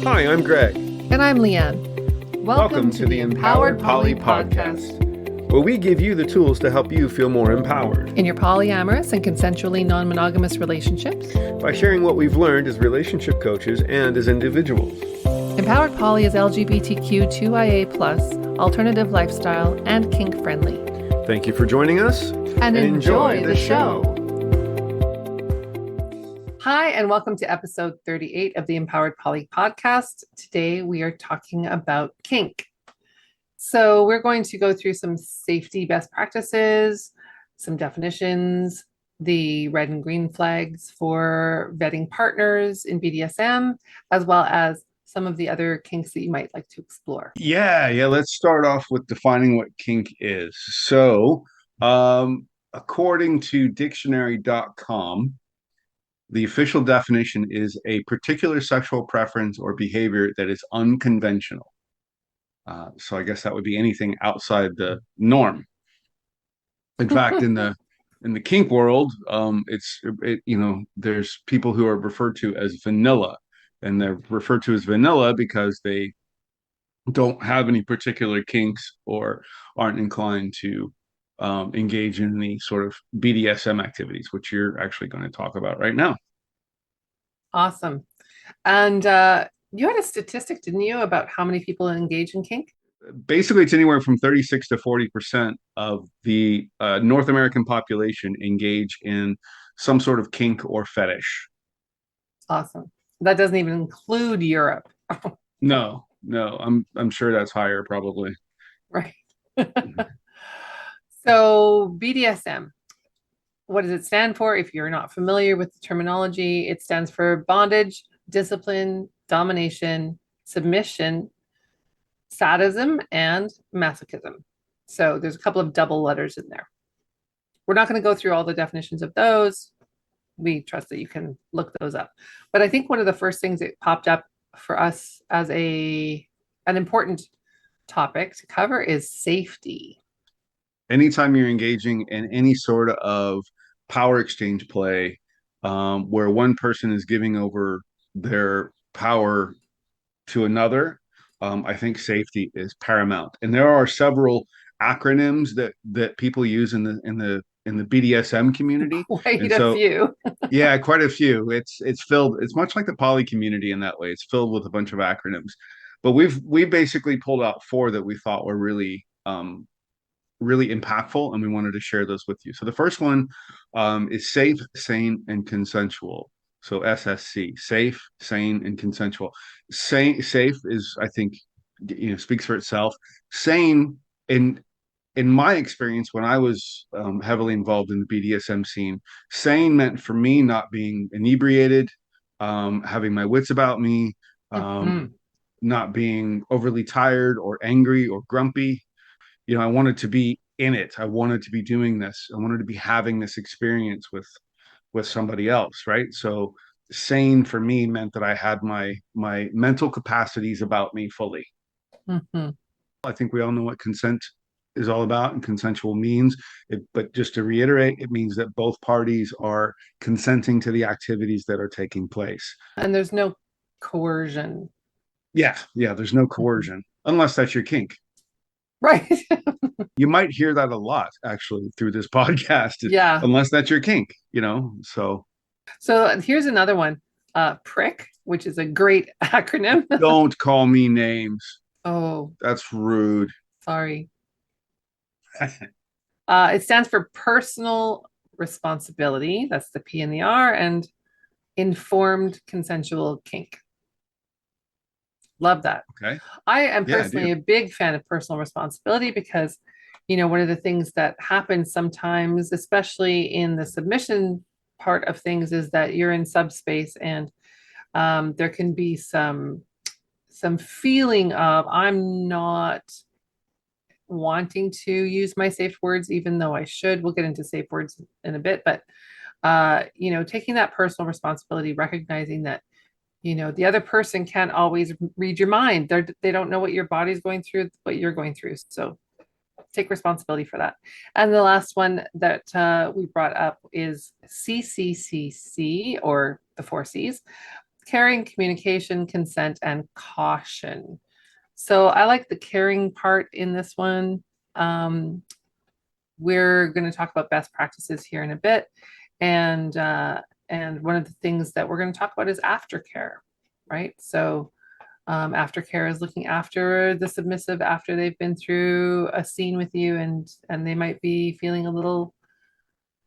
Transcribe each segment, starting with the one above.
Hi, I'm Greg. And I'm Leanne. Welcome to the Empowered Poly Podcast, where we give you the tools to help you feel more empowered in your polyamorous and consensually non-monogamous relationships by sharing what we've learned as relationship coaches and as individuals. Empowered Poly is LGBTQ2IA+, alternative lifestyle, and kink friendly. Thank you for joining us and enjoy the show. Hi, and welcome to episode 38 of the Empowered Poly Podcast. Today we are talking about kink. So we're going to go through some safety best practices, some definitions, the red and green flags for vetting partners in BDSM, as well as some of the other kinks that you might like to explore. Yeah. Let's start off with defining what kink is. So, according to dictionary.com, the official definition is a particular sexual preference or behavior that is unconventional. So I guess that would be anything outside the norm. In fact, in the kink world, there's people who are referred to as vanilla, and they're referred to as vanilla because they don't have any particular kinks or aren't inclined to engage in any sort of BDSM activities, which you're actually going to talk about right now. Awesome. And you had a statistic, didn't you, about how many people engage in kink? Basically, it's anywhere from 36 to 40% of the North American population engage in some sort of kink or fetish. Awesome. That doesn't even include Europe. No, I'm sure that's higher probably. Right. So BDSM, what does it stand for? If you're not familiar with the terminology, it stands for bondage, discipline, domination, submission, sadism, and masochism. So there's a couple of double letters in there. We're not going to go through all the definitions of those. We trust that you can look those up. But I think one of the first things that popped up for us as an important topic to cover is safety. Anytime you're engaging in any sort of power exchange play, where one person is giving over their power to another, I think safety is paramount. And there are several acronyms that people use in the BDSM community. Quite a few. Yeah, quite a few. It's filled. It's much like the poly community in that way. It's filled with a bunch of acronyms. But we basically pulled out 4 that we thought were really impactful, and we wanted to share those with you. So the first one is safe, sane, and consensual. So SSC, safe, sane, and consensual. Safe is, I think, speaks for itself. Sane, in my experience, when I was heavily involved in the BDSM scene, sane meant for me not being inebriated, having my wits about me, not being overly tired or angry or grumpy. I wanted to be in it. I wanted to be doing this. I wanted to be having this experience with somebody else, right? So sane for me meant that I had my mental capacities about me fully. Mm-hmm. I think we all know what consent is all about and consensual means. But just to reiterate, it means that both parties are consenting to the activities that are taking place. And there's no coercion. Yeah, there's no coercion, unless that's your kink. Right. You might hear that a lot, actually, through this podcast. Yeah. Unless that's your kink, So here's another one. PRIC, which is a great acronym. Don't call me names. Oh. That's rude. Sorry. It stands for personal responsibility. That's the P and the R, and informed consensual kink. Love that. Okay. I am personally a big fan of personal responsibility because, one of the things that happens sometimes, especially in the submission part of things, is that you're in subspace and there can be some feeling of I'm not wanting to use my safe words, even though I should. We'll get into safe words in a bit, but taking that personal responsibility, recognizing that the other person can't always read your mind. They don't know what your body's going through, what you're going through. So take responsibility for that. And the last one that we brought up is CCCC, or the 4 C's. caring, communication, consent, and caution. So I like the caring part in this one. Um, we're going to talk about best practices here in a bit, and one of the things that we're going to talk about is aftercare, right? So aftercare is looking after the submissive after they've been through a scene with you, and they might be feeling a little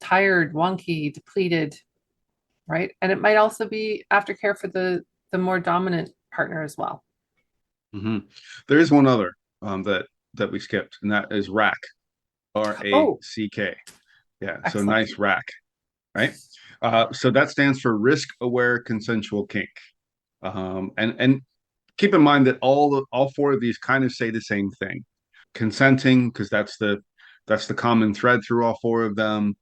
tired, wonky, depleted, right? And it might also be aftercare for the more dominant partner as well. Hmm. There is one other that we skipped, and that is rack, Oh, RACK. Yeah, so excellent. nice rack, right? So that stands for risk aware consensual kink. And keep in mind that all four of these kind of say the same thing. Consenting, because that's the common thread through all four of them.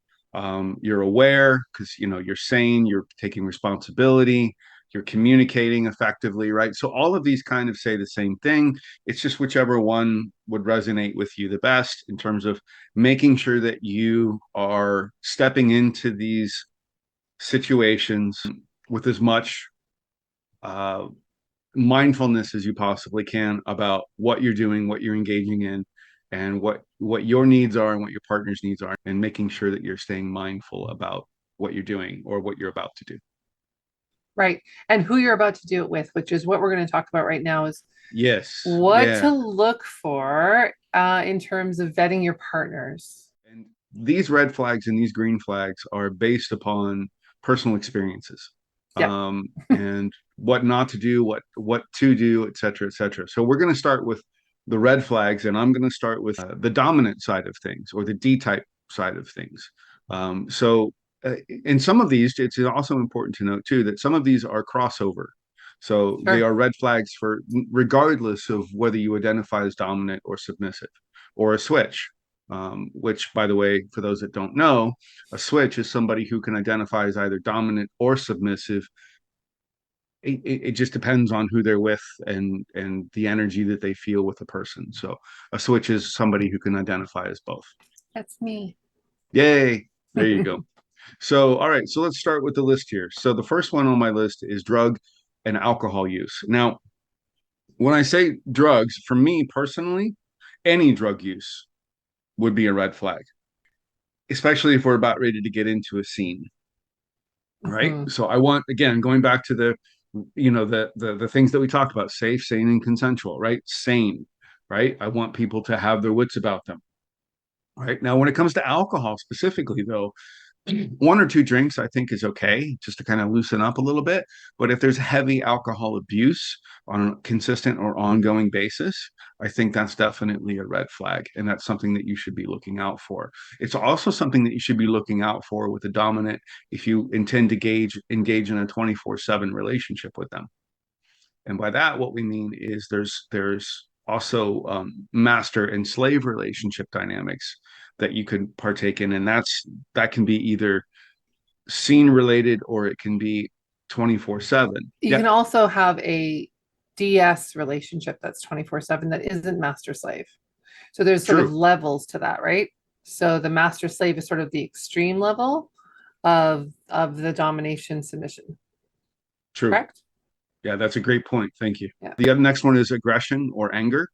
You're aware because you're sane, you're taking responsibility, you're communicating effectively, right? So all of these kind of say the same thing. It's just whichever one would resonate with you the best in terms of making sure that you are stepping into these situations with as much uh, mindfulness as you possibly can about what you're doing, what you're engaging in, and what your needs are and what your partner's needs are, and making sure that you're staying mindful about what you're doing or what you're about to do. Right. And who you're about to do it with, which is what we're going to talk about right now, is Yes, what yeah. to look for in terms of vetting your partners. And these red flags and these green flags are based upon personal experiences, Yep. and what not to do, what to do, et cetera, et cetera. So we're going to start with the red flags, and I'm going to start with the dominant side of things or the D type side of things. So in some of these, it's also important to note too that some of these are crossover. So they Sure. are red flags for regardless of whether you identify as dominant or submissive or a switch. Which, by the way, for those that don't know, a switch is somebody who can identify as either dominant or submissive. It just depends on who they're with and the energy that they feel with a person. So a switch is somebody who can identify as both. That's me. Yay! There you go. So, all right. So let's start with the list here. So the first one on my list is drug and alcohol use. Now, when I say drugs, for me personally, any drug use would be a red flag, especially if we're about ready to get into a scene, right? Mhm. So I want, again, going back to the things that we talked about: safe, sane, and consensual, right? Sane, right? I want people to have their wits about them, right? Now, when it comes to alcohol specifically, though, one or two drinks I think is okay, just to kind of loosen up a little bit. But if there's heavy alcohol abuse on a consistent or ongoing basis, I think that's definitely a red flag, and that's something that you should be looking out for. It's also something that you should be looking out for with a dominant if you intend to engage in a 24/7 relationship with them. And by that, what we mean is there's also master and slave relationship dynamics that you could partake in, and that can be either scene related or it can be 24/7. You Yeah, can also have a DS relationship that's 24/7 that isn't master slave. So there's sort of true, levels to that, right? So the master slave is sort of the extreme level of the domination submission, true. correct? Yeah, that's a great point. Thank you. Yeah. The other next one is aggression or anger.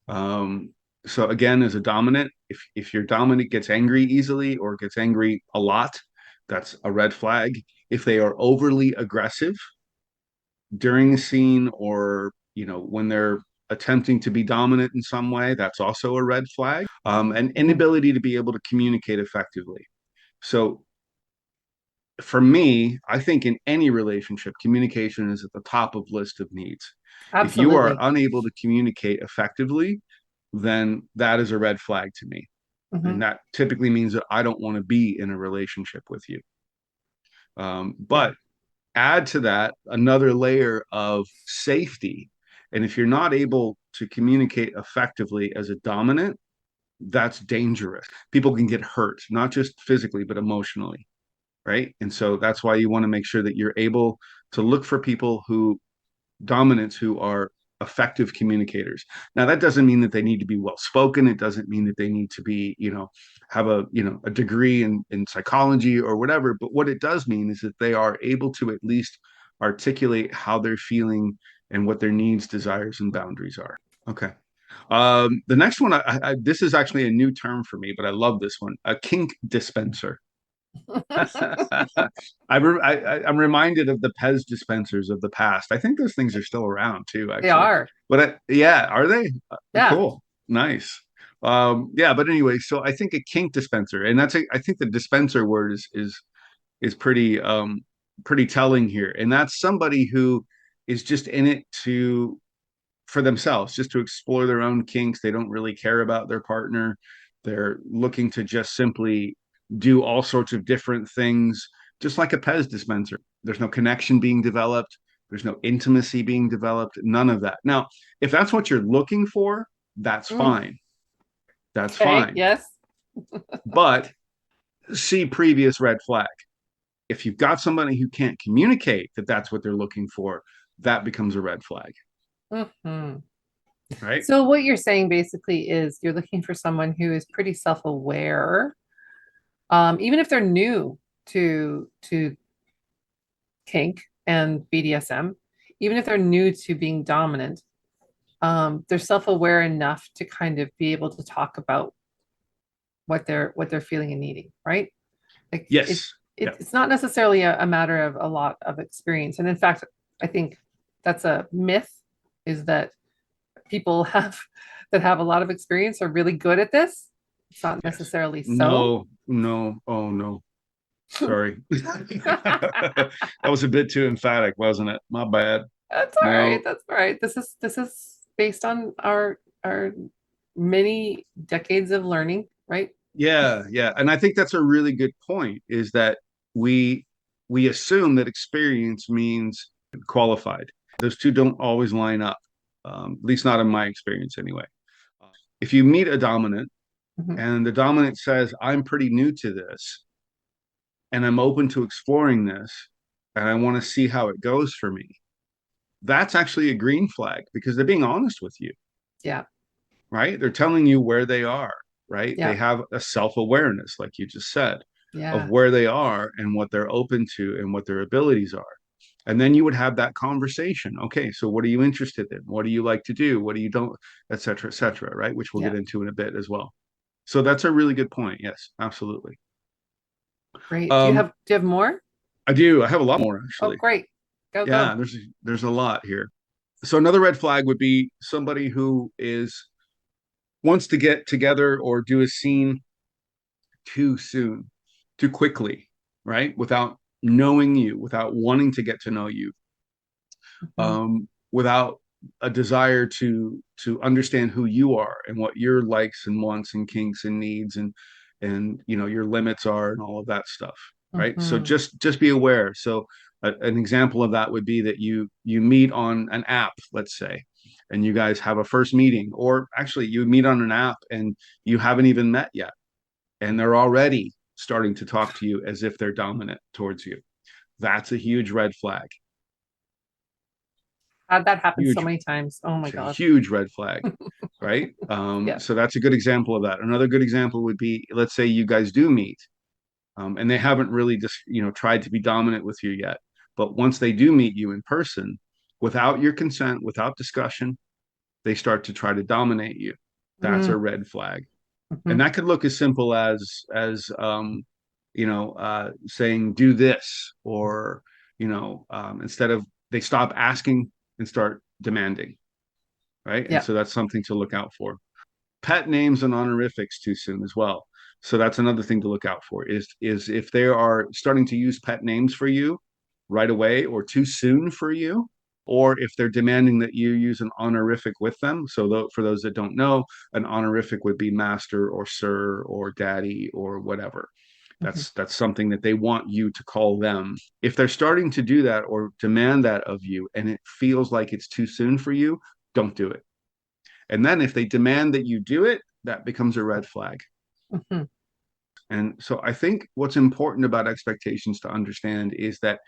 Um, so again, as a dominant, if your dominant gets angry easily or gets angry a lot, that's a red flag. If they are overly aggressive during a scene or when they're attempting to be dominant in some way, that's also a red flag. An Mhm. inability to be able to communicate effectively. So for me, I think in any relationship, communication is at the top of list of needs. If you are Absolutely. unable to communicate effectively, then that is a red flag to me. Mhm. And that typically means that I don't want to be in a relationship with you. Yeah. But add to that another layer of safety. And if you're not able to communicate effectively as a dominant, that's dangerous. People can get hurt, not just physically, but emotionally. Right. And so that's why you want to make sure that you're able to look for people dominants who are effective communicators. Now, that doesn't mean that they need to be well spoken. It doesn't mean that they need to be, have a degree in psychology or whatever. But what it does mean is that they are able to at least articulate how they're feeling and what their needs, desires, and boundaries are. Okay. The next one, this is actually a new term for me, but I love this one, a kink dispenser. I'm reminded of the Pez dispensers of the past. I think those things are still around too, They actually. are. But yeah, are they? Yeah. Cool, nice. Yeah, but anyway, so I think a kink dispenser, and I think the dispenser word is pretty telling here, and that's somebody who is just in it to for themselves, just to explore their own kinks. They don't really care about their partner. They're looking to just simply do all sorts of different things, just like a Pez dispenser. There's no connection being developed. There's no intimacy being developed. None of that. Now, if that's what you're looking for, that's Mm. fine. That's Okay. fine. Yes. But see previous red flag. If you've got somebody who can't communicate that that's what they're looking for, that becomes a red flag, Hmm. right? So what you're saying basically is you're looking for someone who is pretty self-aware, even if they're new to kink and BDSM, even if they're new to being dominant, they're self-aware enough to kind of be able to talk about what they're feeling and needing, right? Like Yes. Yeah. it's not necessarily a matter of a lot of experience. And in fact, I think that's a myth, is that people have a lot of experience are really good at this. It's not Yes. necessarily so. No, no. Oh, no. Sorry. That was a bit too emphatic, wasn't it? My bad. That's all right. No. That's all right. This is based on our many decades of learning, right? Yeah, yeah. And I think that's a really good point is that we we assume that experience means qualified. Those two don't always line up. At least not in my experience anyway. If you meet a dominant Mhm. and the dominant says, I'm pretty new to this and I'm open to exploring this and I want to see how it goes for me, that's actually a green flag because they're being honest with you, Yeah. right? They're telling you where they are, right? They Yeah. have a self awareness, like you just said, of Yeah. where they are and what they're open to and what their abilities are. And then you would have that conversation. Okay, so what are you interested in? What do you like to do? What do you don't, et cetera, right? Which we'll get Yeah. into in a bit as well. So that's a really good point. Yes, absolutely. Great. Um, Do you have more? I do. I have a lot more Oh, actually. great. Go, Yeah, go. there's a lot here. So another red flag would be somebody who is wants to get together or do a scene too soon, too quickly, right? Without knowing you, without wanting to get to know you, Mhm. without a desire to understand who you are and what your likes and wants and kinks and needs and your limits are and all of that stuff, right? So Mhm. just be aware. So an example of that would be that you meet on an app, let's say, and you guys have a first meeting, or actually you meet on an app and you haven't even met yet and they're already starting to talk to you as if they're dominant towards you. That's a huge red flag. Had that happen so Huge, many times. Oh my it's a God. huge red flag, right? Yeah. So that's a good example of that. Another good example would be, let's say you guys do meet, and they haven't really just tried to be dominant with you yet, but once they do meet you in person, without your consent, without discussion, they start to try to dominate you. That's a Mm. red flag, and Mhm. that could look as simple as saying do this, or instead of they stop asking and start demanding, right? And Yeah. so that's something to look out for. Pet names and honorifics too soon as well. So that's another thing to look out for is if they are starting to use pet names for you right away or too soon for you, or if they're demanding that you use an honorific with them. So for those that don't know, an honorific would be master or sir or daddy or whatever. Mhm. That's something that they want you to call them. If they're starting to do that or demand that of you and it feels like it's too soon for you, don't do it. And then if they demand that you do it, that becomes a red flag. Mhm. And so I think what's important about expectations to understand is that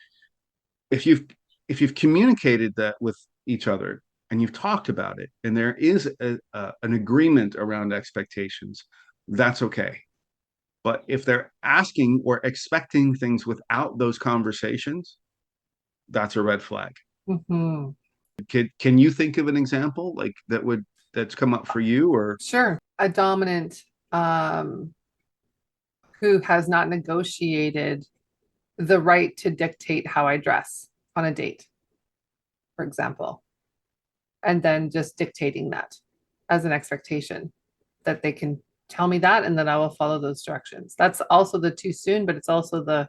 if you've if you've communicated that with each other and you've talked about it and there is an agreement around expectations, that's okay. But if they're asking or expecting things without those conversations, that's a red flag. Hmm. Can you think of an example like that's come up for you or Sure. A dominant um, who has not negotiated the right to dictate how I dress on a date, for example, and then just dictating that as an expectation that they can tell me that and then I will follow those directions. That's also the too soon, but it's also the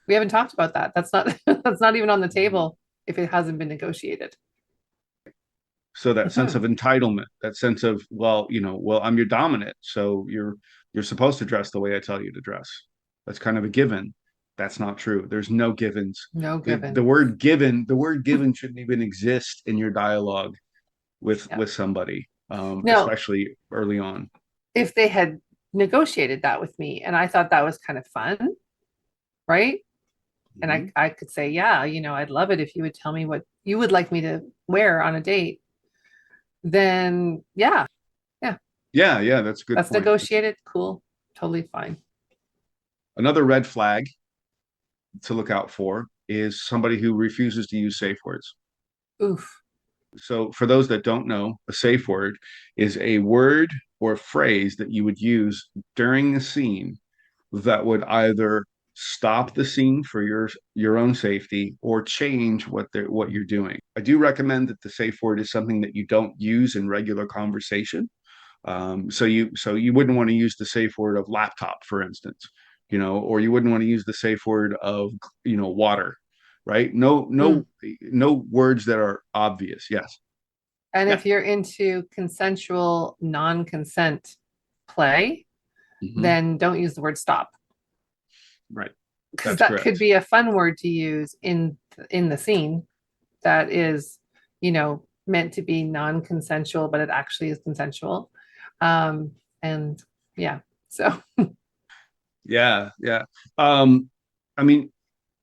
we haven't talked about that. That's not that's not even on the table if it hasn't been negotiated. so that sense Mhm. of entitlement, that sense of, well, well, I'm your dominant, so you're supposed to dress the way I tell you to dress. That's kind of a given. That's not true. There's no givens. No The given. word given shouldn't even exist in your dialogue Yeah. with somebody, Now, especially early on. if they had negotiated that with me and I thought that was kind of fun, right? And I, Mhm. I could say, yeah, I'd love it if you would tell me what you would like me to wear on a date. Then, yeah, Yeah, yeah, that's a good that's point. negotiated. Cool. Totally fine. Another red flag to look out for is somebody who refuses to use safe words. Oof. So, for those that don't know, a safe word is a word or phrase that you would use during the scene that would either stop the scene for your own safety or change what you're doing. I do recommend that the safe word is something that you don't use in regular conversation. So you wouldn't want to use the safe word of laptop, for instance, or you wouldn't want to use the safe word of water, right? No, Mm. no words that are obvious. Yes. And Yeah. if you're into consensual non-consent play, Hmm. then don't use the word stop Right. because That's that could correct. be a fun word to use in the scene that is, meant to be non-consensual, but it actually is consensual. And yeah, so Yeah. Yeah. Um, I mean,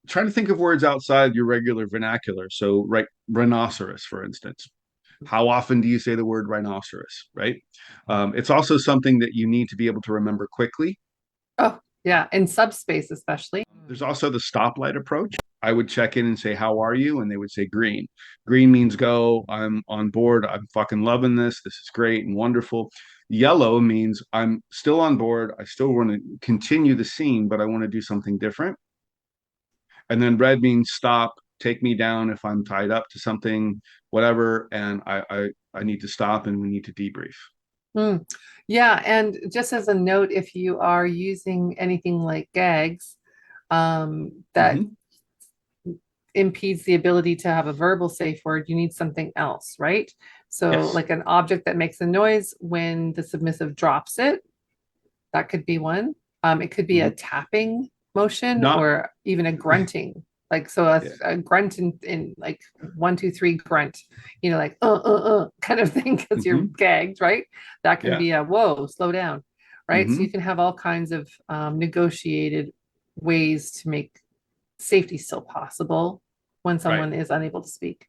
try to think of words outside your regular vernacular. So, right, rhinoceros, for instance. How often do you say the word rhinoceros, right? It's also something that you need to be able to remember quickly. oh yeah, in subspace especially. There's also the stoplight approach. I would check in and say, "How are you?" And they would say green. Green means go. I'm on board. I'm fucking loving this. This is great and wonderful. Yellow means I'm still on board. I still want to continue the scene, but I want to do something different. And then red means stop, take me down if I'm tied up to something, whatever, and I need to stop and we need to debrief. Mm. Yeah, and just as a note, if you are using anything like gags, that Hmm. impedes the ability to have a verbal safe word, you need something else, right? So, Yes. like an object that makes a noise when the submissive drops it, that could be one. It could be a Hmm. tapping motion Not. or even a grunting. Like so a, Yeah. a grunt in like 1, 2, 3 grunt, like kind of thing because you're Hmm. gagged, right? That can Yeah. be a whoa, slow down, right? So you Hmm. can have all kinds of negotiated ways to make safety still possible when Right. someone is unable to speak.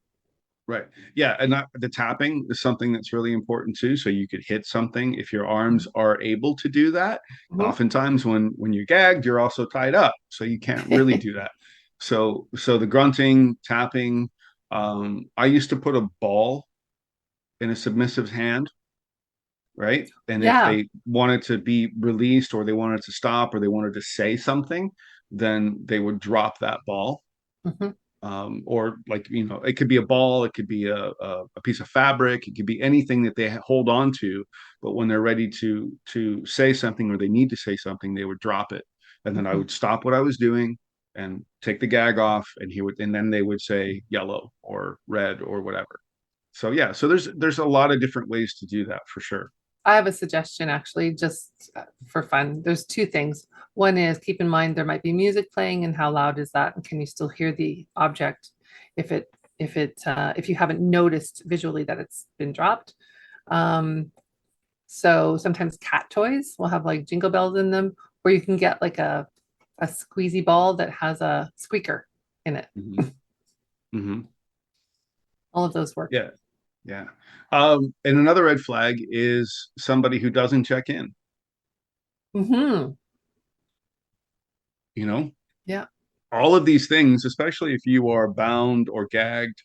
Right. Yeah. And the tapping is something that's really important too. So you could hit something if your arms are able to do that. Mhm. Oftentimes when you're gagged, you're also tied up. So you can't really do that. So the grunting, tapping, I used to put a ball in a submissive's hand, right? And if Yeah. they wanted to be released or they wanted to stop or they wanted to say something, then they would drop that ball. Mhm. Or like, it could be a ball, it could be a piece of fabric, it could be anything that they hold on to. But when they're ready to say something or they need to say something, they would drop it. And then I Mhm. would stop what I was doing and take the gag off, and then they would say yellow or red or whatever. So yeah, so there's a lot of different ways to do that for sure. I have a suggestion actually, just for fun. There's two things. One is keep in mind there might be music playing and how loud is that? And can you still hear the object if if you haven't noticed visually that it's been dropped? Um, so sometimes cat toys will have like jingle bells in them, or you can get like a squeezy ball that has a squeaker in it. Hmm. Hmm. All of those work. Yeah, yeah. And another red flag is somebody who doesn't check in. Hmm. You know, Yeah. all of these things, especially if you are bound or gagged,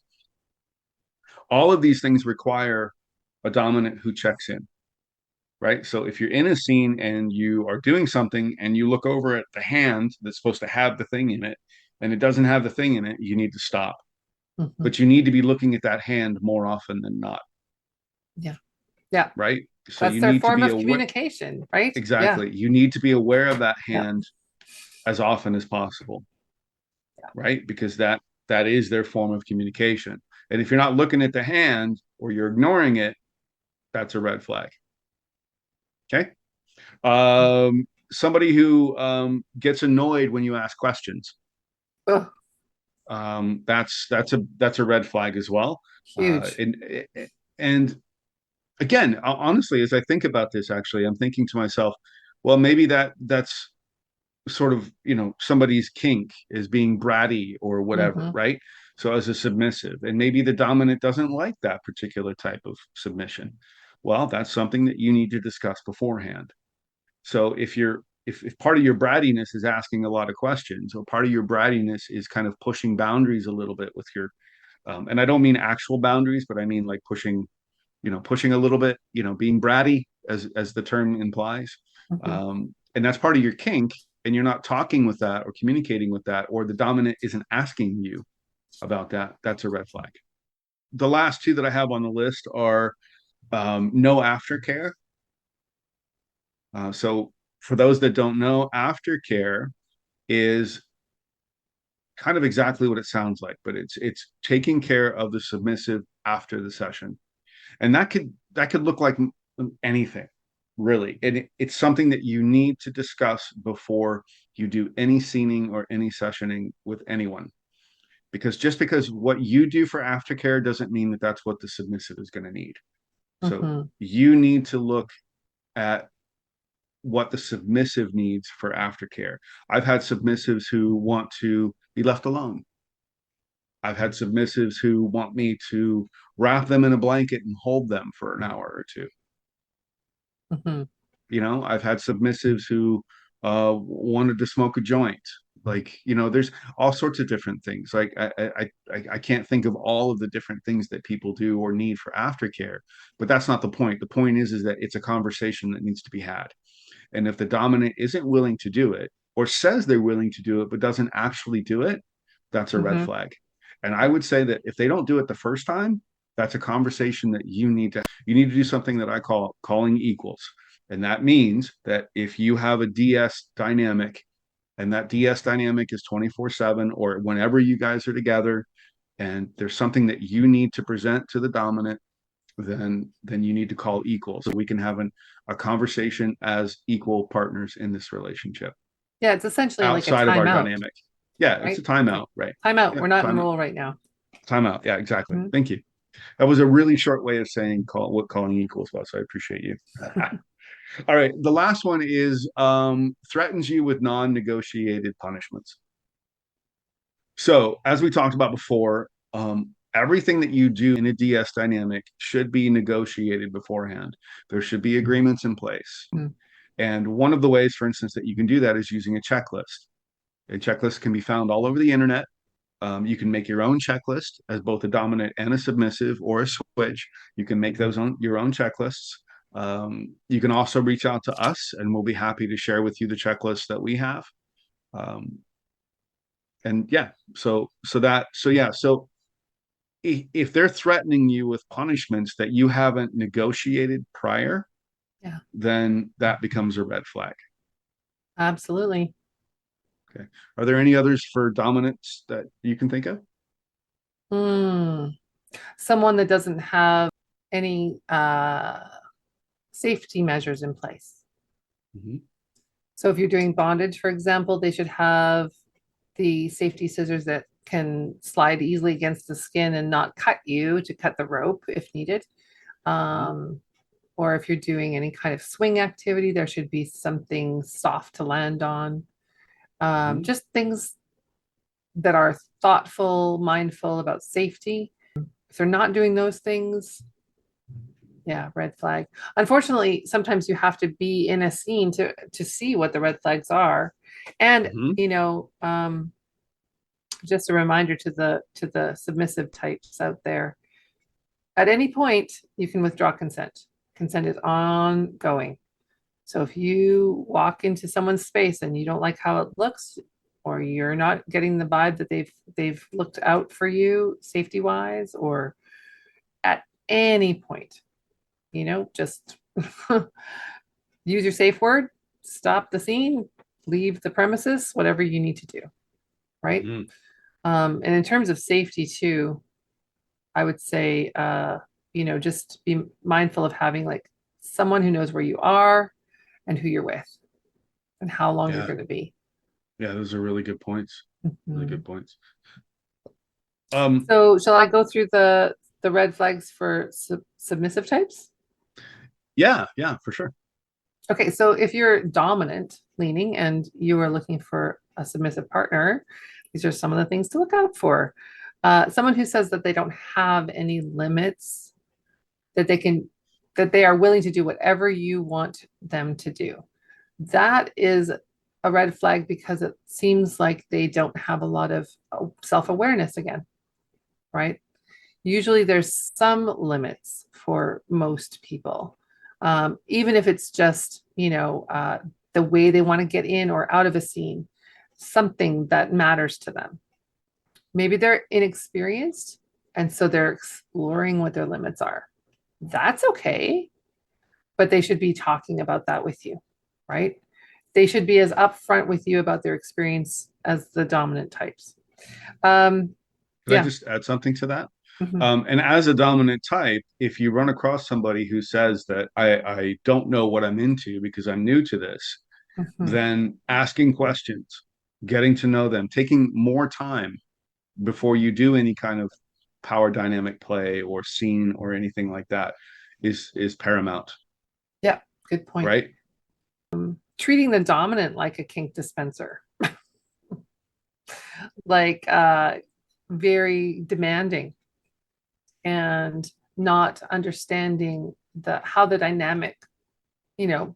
all of these things require a dominant who checks in, right? So if you're in a scene and you are doing something and you look over at the hand that's supposed to have the thing in it and it doesn't have the thing in it, you need to stop. Mhm. But you need to be looking at that hand more often than not, Yeah. Yeah. right? So That's you their need to form be of aware. communication, right? Yeah. Exactly. You need to be aware of that Yeah. hand as often as possible, Yeah. right? Because that is their form of communication. And if you're not looking at the hand or you're ignoring it, that's a red flag. Okay. Somebody who gets annoyed when you ask questions. Oh, That's a red flag as well. Uh, huge. and and again, honestly, as I think about this, actually, I'm thinking to myself, well, maybe that's sort of, somebody's kink is being bratty or whatever, Hmm. right? So as a submissive, and maybe the dominant doesn't like that particular type of submission. Well, that's something that you need to discuss beforehand. So if part of your brattiness is asking a lot of questions, or part of your brattiness is kind of pushing boundaries a little bit with your, and I don't mean actual boundaries, but I mean like pushing a little bit, being bratty as the term implies. Hmm. And that's part of your kink, and you're not talking with that or communicating with that, or the dominant isn't asking you about that, that's a red flag. The last two that I have on the list are no aftercare. So for those that don't know, aftercare is kind of exactly what it sounds like, but it's taking care of the submissive after the session. And that could look like anything, really. And it's something that you need to discuss before you do any scening or any sessioning with anyone. Because just because what you do for aftercare doesn't mean that that's what the submissive is going to need. So Hmm. you need to look at what the submissive needs for aftercare. I've had submissives who want to be left alone. I've had submissives who want me to wrap them in a blanket and hold them for an hour or two. Hmm. I've had submissives who wanted to smoke a joint. Like, there's all sorts of different things. Like I can't think of all of the different things that people do or need for aftercare, but that's not the point. The point is that it's a conversation that needs to be had. And if the dominant isn't willing to do it or says they're willing to do it, but doesn't actually do it, that's a red Hmm. flag. And I would say that if they don't do it the first time, that's a conversation that you need to do something that I call calling equals. And that means that if you have a DS dynamic and that DS dynamic is 24/7 or whenever you guys are together and there's something that you need to present to the dominant, then you need to call equal so we can have a conversation as equal partners in this relationship Yeah, it's essentially like a outside of our timeout, dynamic. Yeah, it's a right? timeout, Like right? timeout. Yeah, We're not in timeout. rule right now. Timeout. Yeah, exactly. Mhm. Thank you. That was a really short way of saying what calling equals was. So I appreciate you. All right. The last one is threatens you with non-negotiated punishments. So as we talked about before, everything that you do in a DS dynamic should be negotiated beforehand. There should be agreements in place. Mm. And one of the ways, for instance, that you can do that is using a checklist. A checklist can be found all over the internet. You can make your own checklist as both a dominant and a submissive or a switch. You can make those on your own checklists. You can also reach out to us, and we'll be happy to share with you the checklist that we have. Um, and yeah, so if they're threatening you with punishments that you haven't negotiated prior, Yeah, then that becomes a red flag. absolutely. Okay. Are there any others for dominance that you can think of? Hmm. Someone that doesn't have any safety measures in place. Mhm. So if you're doing bondage, for example, they should have the safety scissors that can slide easily against the skin and not cut you to cut the rope if needed. Mhm. Um, or if you're doing any kind of swing activity, there should be something soft to land on. Mhm. Just things that are thoughtful, mindful about safety. If they're not doing those things, yeah, red flag. Unfortunately, sometimes you have to be in a scene to see what the red flags are. And, Mhm. just a reminder to the submissive types out there. At any point, you can withdraw consent. Consent is ongoing. So if you walk into someone's space and you don't like how it looks, or you're not getting the vibe that they've looked out for you safety wise, or at any point, just use your safe word, stop the scene, leave the premises, whatever you need to do, right? Mm. And in terms of safety too, I would say, just be mindful of having like someone who knows where you are and who you're with and how long you're Yeah. going to be. Yeah, those are really good points. Really Mhm. good points. So shall I go through the red flags for submissive types? Yeah, for sure. Okay, so if you're dominant leaning and you are looking for a submissive partner, these are some of the things to look out for. Someone who says that they don't have any limits, that they are willing to do whatever you want them to do. That is a red flag because it seems like they don't have a lot of self-awareness again, right? Usually there's some limits for most people. Even if it's just, the way they want to get in or out of a scene, something that matters to them. Maybe they're inexperienced, and so they're exploring what their limits are. That's okay, but they should be talking about that with you, right? They should be as upfront with you about their experience as the dominant types. Could I Yeah. just add something to that? Mhm. And as a dominant type, if you run across somebody who says that I don't know what I'm into because I'm new to this, Mhm. then asking questions, getting to know them, taking more time before you do any kind of power dynamic play or scene or anything like that is paramount, Yeah, good point. right? Treating the dominant like a kink dispenser, like very demanding and not understanding how the dynamic,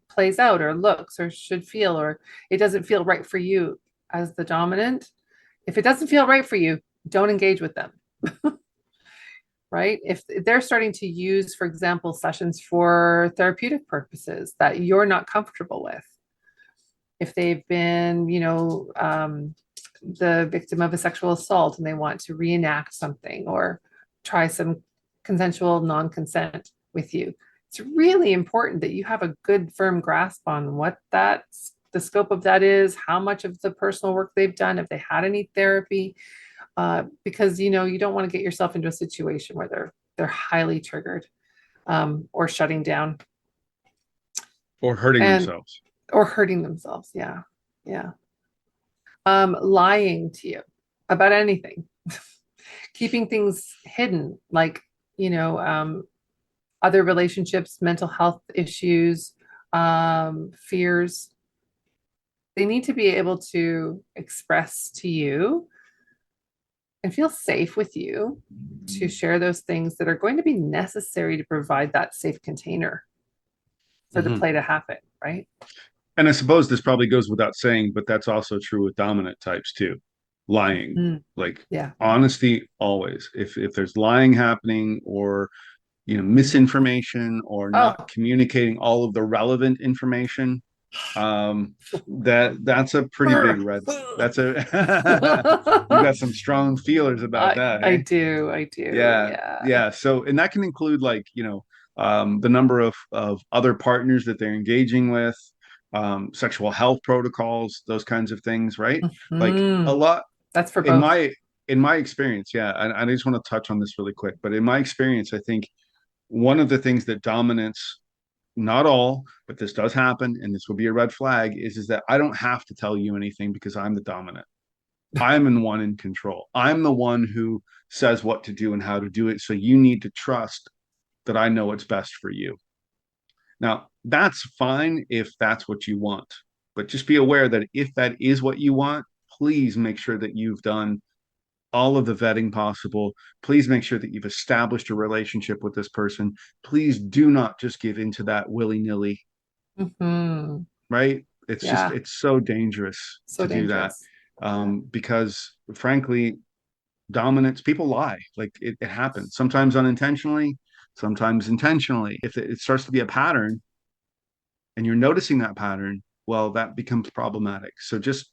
plays out or looks or should feel, or it doesn't feel right for you as the dominant. If it doesn't feel right for you, don't engage with them. Right? If they're starting to use, for example, sessions for therapeutic purposes that you're not comfortable with, if they've been, the victim of a sexual assault and they want to reenact something or try some consensual non-consent with you, it's really important that you have a good firm grasp on what the scope of that is, how much of the personal work they've done, if they had any therapy, because you don't want to get yourself into a situation where they're highly triggered, or shutting down Or hurting and themselves. or hurting themselves. Yeah, yeah. Lying to you about anything, keeping things hidden, like you know, um, other relationships, mental health issues, fears. They need to be able to express to you and feel safe with you to share those things that are going to be necessary to provide that safe container for the Mhm. play to happen, right? And I suppose this probably goes without saying, but that's also true with dominant types too. Lying, Mm, like yeah. honesty always. If there's lying happening or misinformation or not Oh, communicating all of the relevant information, that's a pretty big red. That's a you got some strong feelers about that, I eh? do. I do. Yeah, Yeah. yeah. So, and that can include like, the number of other partners that they're engaging with, sexual health protocols, those kinds of things, right? Like a Mhm. lot That's for in both. my experience, yeah, I just want to touch on this really quick, but in my experience, I think one of the things that dominance, not all, but this does happen, and this will be a red flag, is that I don't have to tell you anything because I'm the dominant. I'm the one in control. I'm the one who says what to do and how to do it. So you need to trust that I know what's best for you. Now, that's fine if that's what you want, but just be aware that if that is what you want, please make sure that you've done all of the vetting possible. Please make sure that you've established a relationship with this person. Please do not just give into that willy nilly, Hmm. right? It's just, Yeah. it's so dangerous So to do that. dangerous. because frankly, dominance, people lie. Like it happens sometimes unintentionally, sometimes intentionally. If it starts to be a pattern and you're noticing that pattern, well, that becomes problematic. So just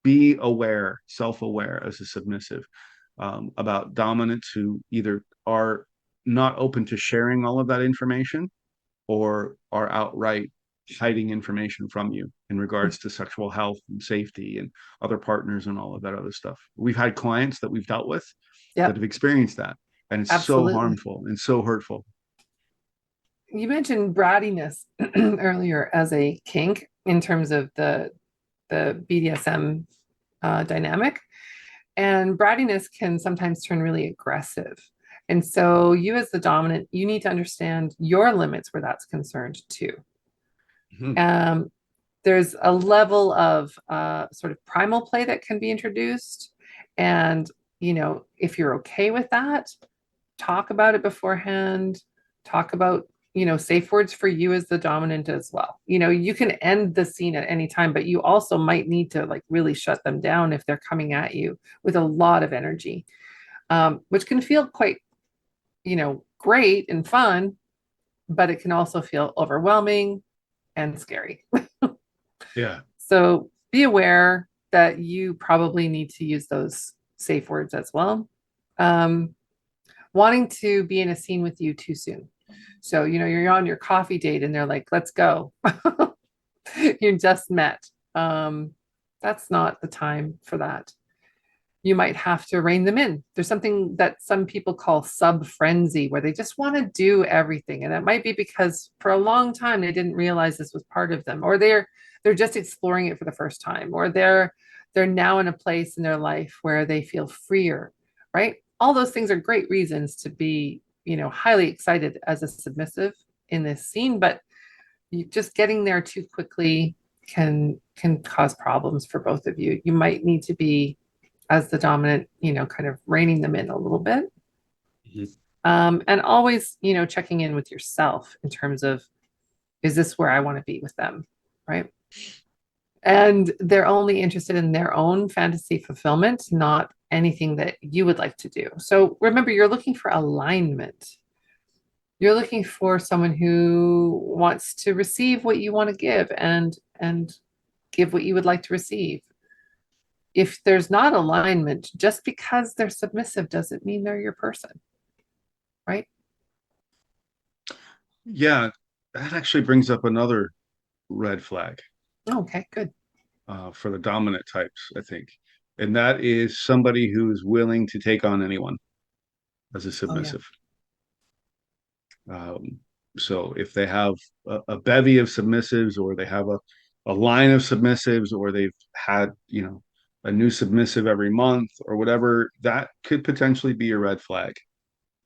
be aware, self-aware as a submissive, about dominants who either are not open to sharing all of that information or are outright hiding information from you in regards to sexual health and safety and other partners and all of that other stuff. We've had clients that we've dealt with that Yep, have experienced that, and it's so absolutely. harmful and so hurtful. You mentioned brattiness earlier as a kink in terms of the BDSM dynamic, and brattiness can sometimes turn really aggressive. And so, you as the dominant, you need to understand your limits where that's concerned too. Mhm. Um, there's a level of sort of primal play that can be introduced, and if you're okay with that, talk about it beforehand. Talk about, safe words for you as the dominant as well. You can end the scene at any time, but you also might need to like really shut them down if they're coming at you with a lot of energy, which can feel quite, great and fun, but it can also feel overwhelming and scary. Yeah. So be aware that you probably need to use those safe words as well. Um, Wanting to be in a scene with you too soon. So, you're on your coffee date and they're like, let's go. You just met. That's not the time for that. You might have to rein them in. There's something that some people call sub frenzy, where they just want to do everything. And it might be because for a long time they didn't realize this was part of them, or they're just exploring it for the first time, or they're now in a place in their life where they feel freer, right? All those things are great reasons to be, highly excited as a submissive in this scene, but just getting there too quickly can cause problems for both of you. You might need to be, as the dominant, kind of reining them in a little bit. Mhm. And always, checking in with yourself in terms of, is this where I want to be with them? Right. And they're only interested in their own fantasy fulfillment, not anything that you would like to do. So remember, you're looking for alignment. You're looking for someone who wants to receive what you want to give and give what you would like to receive. If there's not alignment, just because they're submissive doesn't mean they're your person, right? Yeah, that actually brings up another red flag Okay, good. for the dominant types, I think. And that is somebody who is willing to take on anyone as a Oh yeah. submissive. Um, so if they have a bevy of submissives, or they have a line of submissives, or they've had, a new submissive every month or whatever, that could potentially be a red flag.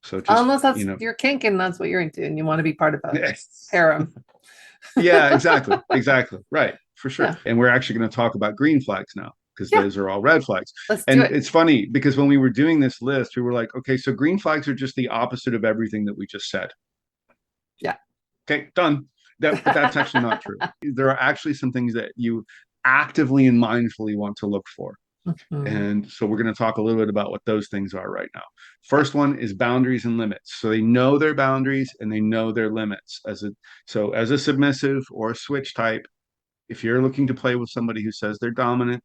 So just, Unless that's your kink and that's what you're into and you want to be part of a yes. harem. Yeah, exactly. Exactly. Right. For sure. Yeah. And we're actually going to talk about green flags now, because Yeah. those are all red flags. Let's do And it. it's funny because when we were doing this list, we were like, okay, so green flags are just the opposite of everything that we just said. Yeah. Okay, done. But that's actually not true. There are actually some things that you actively and mindfully want to look for. Mhm. And so we're going to talk a little bit about what those things are right now. Yeah. First one is boundaries and limits. So they know their boundaries and they know their limits. As a submissive or a switch type, if you're looking to play with somebody who says they're dominant,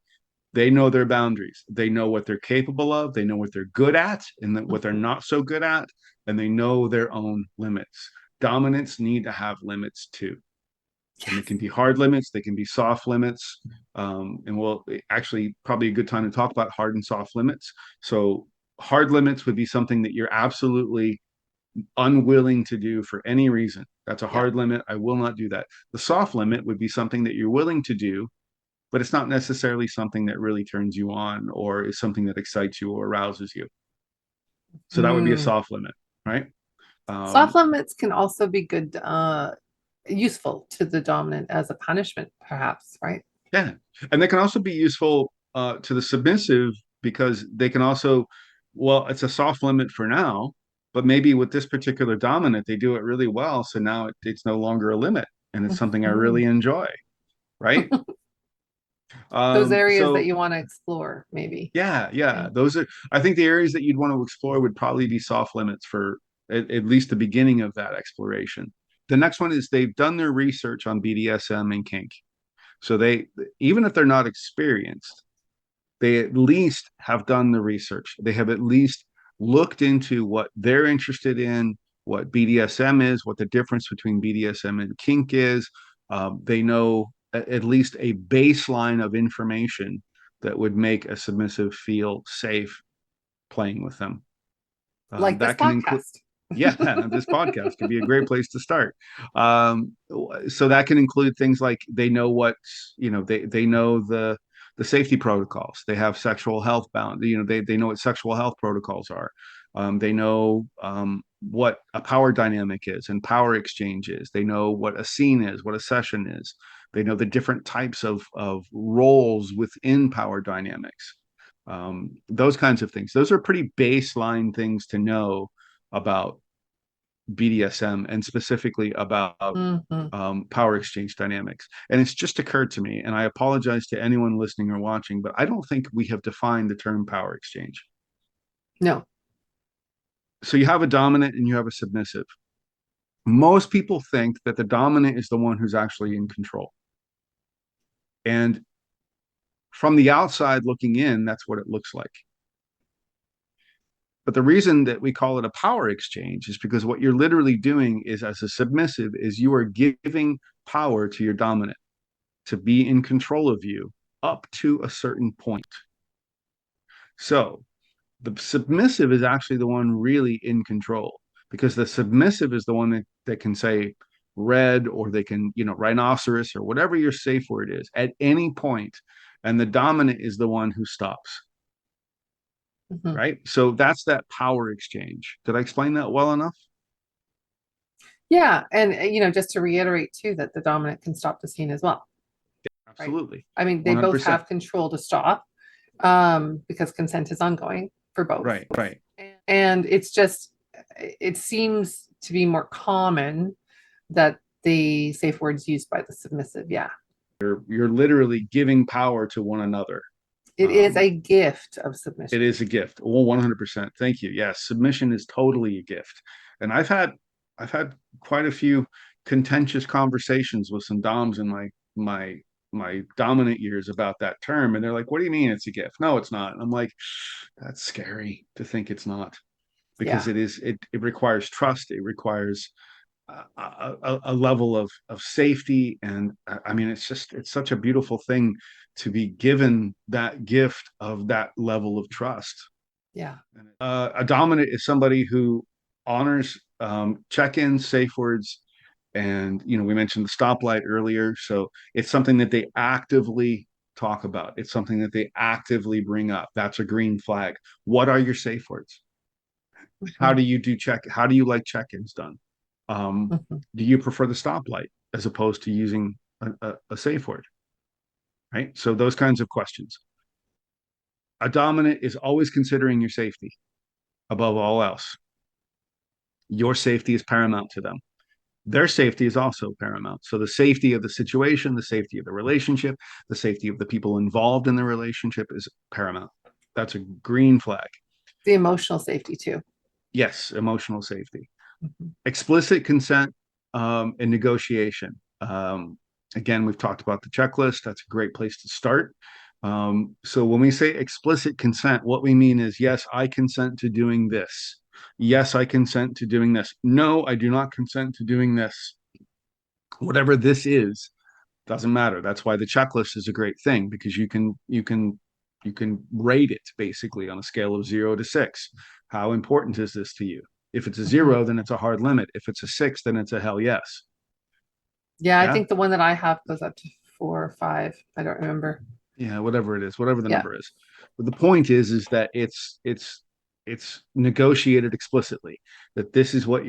they know their boundaries. They know what they're capable of. They know what they're good at and what they're Mhm. not so good at. And they know their own limits. Dominants need to have limits too. And they Yes. can be hard limits, they can be soft limits. And we'll actually probably a good time to talk about hard and soft limits. So, hard limits would be something that you're absolutely unwilling to do for any reason. That's a Yeah. hard limit. I will not do that. The soft limit would be something that you're willing to do, but it's not necessarily something that really turns you on or is something that excites you or arouses you. So that would be a Mm. soft limit, right? Soft Um, limits can also be good, useful to the dominant as a punishment, perhaps, right? yeah, and they can also be useful to the submissive because they can also, well, it's a soft limit for now, but maybe with this particular dominant, they do it really well. So now it's no longer a limit, and it's something I Mhm. really enjoy, right? Those areas that So you want to explore, maybe. yeah, yeah, Okay. those are, I think the areas that you'd want to explore would probably be soft limits for at least the beginning of that exploration. The next one is they've done their research on BDSM and kink. So they, even if they're not experienced, they at least have done the research. They have at least looked into what they're interested in, what BDSM is, what the difference between BDSM and kink is. They know at least a baseline of information that would make a submissive feel safe playing with them. Like this That can include, podcast. yeah, this podcast could be a great place to start. Um, so that can include things like they know what, they know the safety protocols. They have sexual health bound. They know what sexual health protocols are. They know what a power dynamic is and power exchange is. They know what a scene is, what a session is. They know the different types of roles within power dynamics. Those kinds of things. Those are pretty baseline things to know about BDSM and specifically about Hmm. power exchange dynamics. And it's just occurred to me, and I apologize to anyone listening or watching, but I don't think we have defined the term power exchange. No. So you have a dominant and you have a submissive. Most people think that the dominant is the one who's actually in control. And from the outside looking in, that's what it looks like. But the reason that we call it a power exchange is because what you're literally doing is, as a submissive, is you are giving power to your dominant to be in control of you up to a certain point. So the submissive is actually the one really in control, because the submissive is the one that can say red, or they can, rhinoceros, or whatever your safe word is at any point, and the dominant is the one who stops. Hmm. Right? So that's that power exchange. Did I explain that well enough? Yeah. And, just to reiterate too, that the dominant can stop the scene as well, right? Absolutely. I mean, they both 100%. have control to stop, because consent is ongoing for both. Right, right. And it's just, it seems to be more common that the safe words used by the submissive. Yeah. You're literally giving power to one another. It is Um, a gift of it submission. is a gift. Well, 100%. Thank you. Yes, submission is totally a gift. And I've had quite a few contentious conversations with some doms in my dominant years about that term, and they're like, "What do you mean it's a gift?" No, it's not. And I'm like, that's scary to think it's not, because Yeah. it requires trust. It requires a level of safety. And I mean, it's such a beautiful thing to be given that gift of that level of trust. Yeah. A dominant is somebody who honors check-ins, safe words, and we mentioned the stoplight earlier. So it's something that they actively talk about. It's something that they actively bring up. That's a green flag. What are your safe words? How Mhm. do you do check? How do you like check-ins done? Um, Mhm. do you prefer the stoplight as opposed to using a safe word? Right. So those kinds of questions. A dominant is always considering your safety above all else. Your safety is paramount to them. Their safety is also paramount. So the safety of the situation, the safety of the relationship, the safety of the people involved in the relationship is paramount. That's a green flag. The emotional safety too. Yes, emotional safety. Mhm. Explicit consent and negotiation. Again, we've talked about the checklist. That's a great place to start. So when we say explicit consent, what we mean is, yes, I consent to doing this. Yes, I consent to doing this. No, I do not consent to doing this. Whatever this is, doesn't matter. That's why the checklist is a great thing, because you can rate it basically on a scale of 0 to 6. How important is this to you? If it's a Mhm. 0, then it's a hard limit. If it's a 6, then it's a hell yes. Yeah, I Yeah. think the one that I have goes up to 4 or 5. I don't remember. Yeah, whatever it is, whatever the Yeah. number is. But the point is that it's negotiated explicitly, that this is what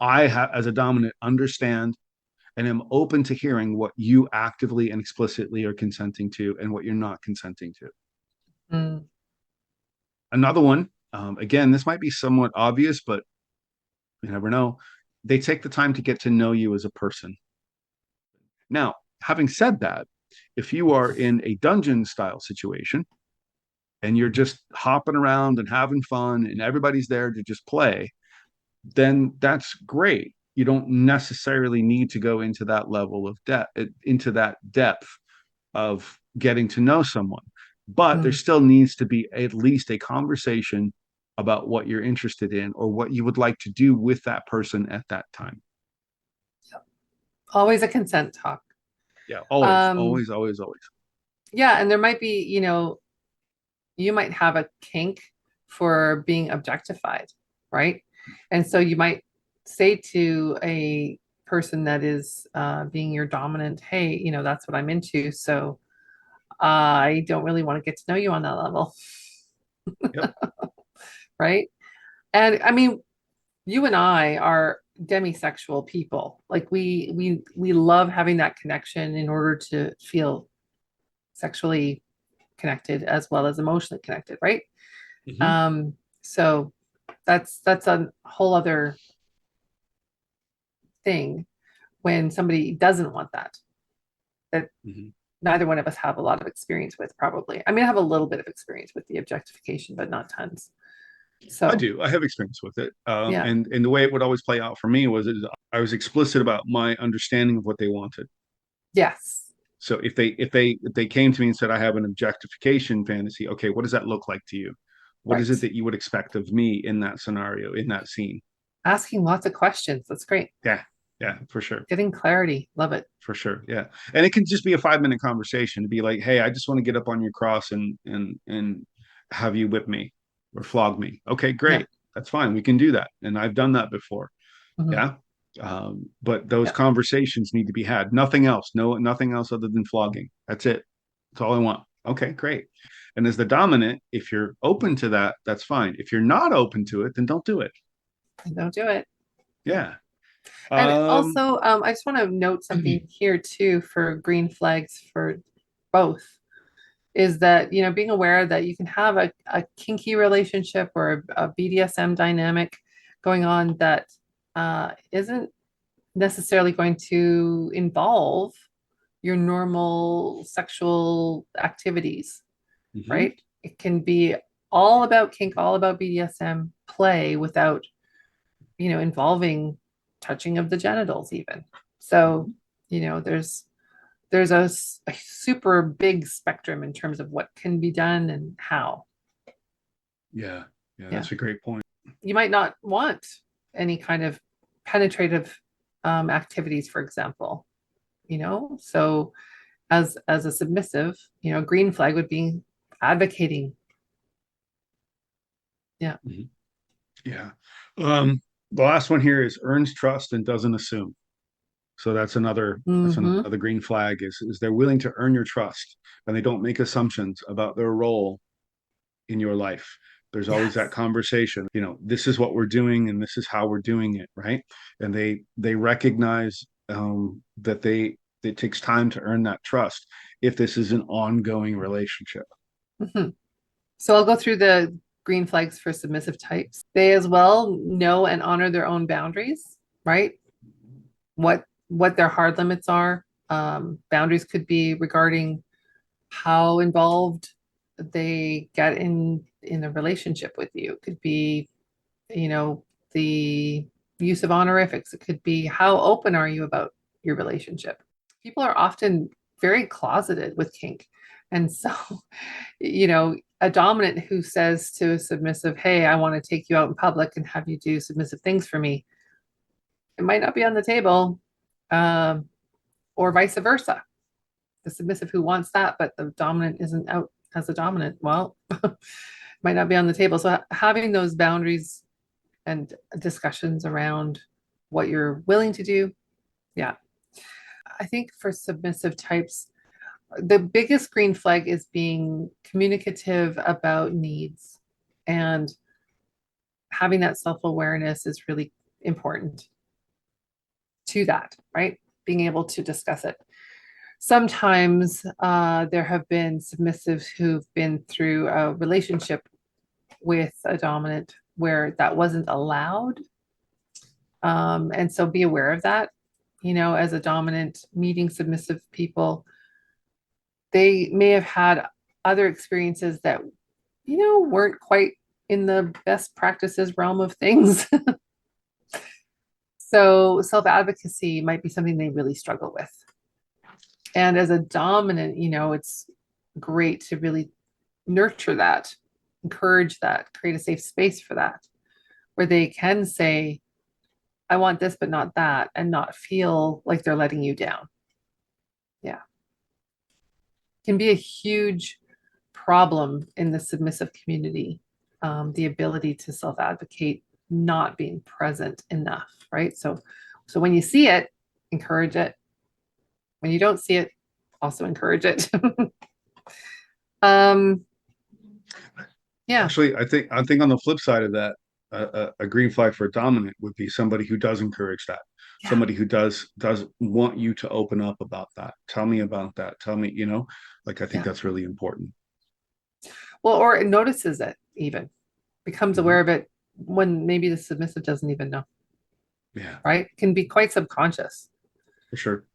as a dominant understand and am open to hearing what you actively and explicitly are consenting to and what you're not consenting to. Mm. Another one, again, this might be somewhat obvious, but you never know. They take the time to get to know you as a person. Now, having said that, If you are in a dungeon style situation and you're just hopping around and having fun and everybody's there to just play, then that's great. You don't necessarily need to go into that level of depth, into that depth of getting to know someone. But there Mm. still needs to be at least a conversation about what you're interested in or what you would like to do with that person at that time. Always a consent talk. Yeah, always, Um, always, always, always. yeah, and there might be, you might have a kink for being objectified, right? And so you might say to a person that is being your dominant, hey, that's what I'm into. So I don't really want to get to know you on that level, Yep. right? And I mean, you and I are demisexual people. Like we love having that connection in order to feel sexually connected as well as emotionally connected, right? Mm-hmm. So that's a whole other thing when somebody doesn't want that Mm-hmm. neither one of us have a lot of experience with, probably. I mean, I have a little bit of experience with the objectification, but not tons. I So do. I have experience with it, yeah. and the way it would always play out for me was I was explicit about my understanding of what they wanted. Yes. So if they came to me and said, I have an objectification fantasy, okay, what does that look like to you? What is Right. it that you would expect of me in that scenario, in that scene? Asking lots of questions. That's great. Yeah, yeah, for sure. Getting clarity. Love it. For sure. Yeah. And it can just be a 5 minute conversation to be like, hey, I just want to get up on your cross and have you whip me or flog me. Okay, Yeah. great. That's fine. We can do that. And I've done that before. Mhm. Yeah. But those Yeah. conversations need to be had. Nothing else. No, nothing else other than flogging. That's it. That's all I want. Okay, great. And as the dominant, if you're open to that, that's fine. If you're not open to it, then don't do it. Don't do it. Yeah. Yeah. And Um, also, I just want to note something here too for green flags for both is that, being aware that you can have a kinky relationship or a BDSM dynamic going on that isn't necessarily going to involve your normal sexual activities, mhm. right? It can be all about kink, all about BDSM play without, involving touching of the genitals even. So, there's a super big spectrum in terms of what can be done and how. Yeah. Yeah, Yeah. that's a great point. You might not want any kind of penetrative activities, for example, so as a submissive, green flag would be advocating. Yeah. Mhm. Yeah. The last one here is earns trust and doesn't assume. So that's Mm-hmm. another green flag is they're willing to earn your trust and they don't make assumptions about their role in your life. There's always that Yes. conversation, this is what we're doing and this is how we're doing it, right? And they recognize that it takes time to earn that trust if this is an ongoing relationship. Mm-hmm. So I'll go through the green flags for submissive types. They as well know and honor their own boundaries, right? What their hard limits are. Boundaries could be regarding how involved they get in a relationship with you. It could be, the use of honorifics. It could be how open are you about your relationship. People are often very closeted with kink. And so, a dominant who says to a submissive, hey, I want to take you out in public and have you do submissive things for me, it might not be on the table, um, or vice versa. The submissive who wants that, but the dominant isn't out as a dominant, well, might not be on the table. So having those boundaries and discussions around what you're willing to do. Yeah. I think for submissive types, the biggest green flag is being communicative about needs, and having that self-awareness is really important to that, right? Being able to discuss it. Sometimes there have been submissives who've been through a relationship with a dominant where that wasn't allowed. And so be aware of that, as a dominant meeting submissive people. they may have had other experiences that, weren't quite in the best practices realm of things. So self-advocacy might be something they really struggle with. And as a dominant, it's great to really nurture that, encourage that, create a safe space for that, where they can say, I want this, but not that, and not feel like they're letting you down. Yeah. Can be a huge problem in the submissive community, the ability to self-advocate not being present enough, right? So when you see it, encourage it. When you don't see it, also encourage it. um, yeah, Actually, I think on the flip side of that, a green flag for a dominant would be somebody who does encourage that, yeah, somebody who does want you to open up about that. Tell me about that. Tell me, like I think yeah. that's really important. Well, or it notices it even, becomes Mhm. aware of it when maybe the submissive doesn't even know, Yeah, right? Can be quite subconscious. for sure.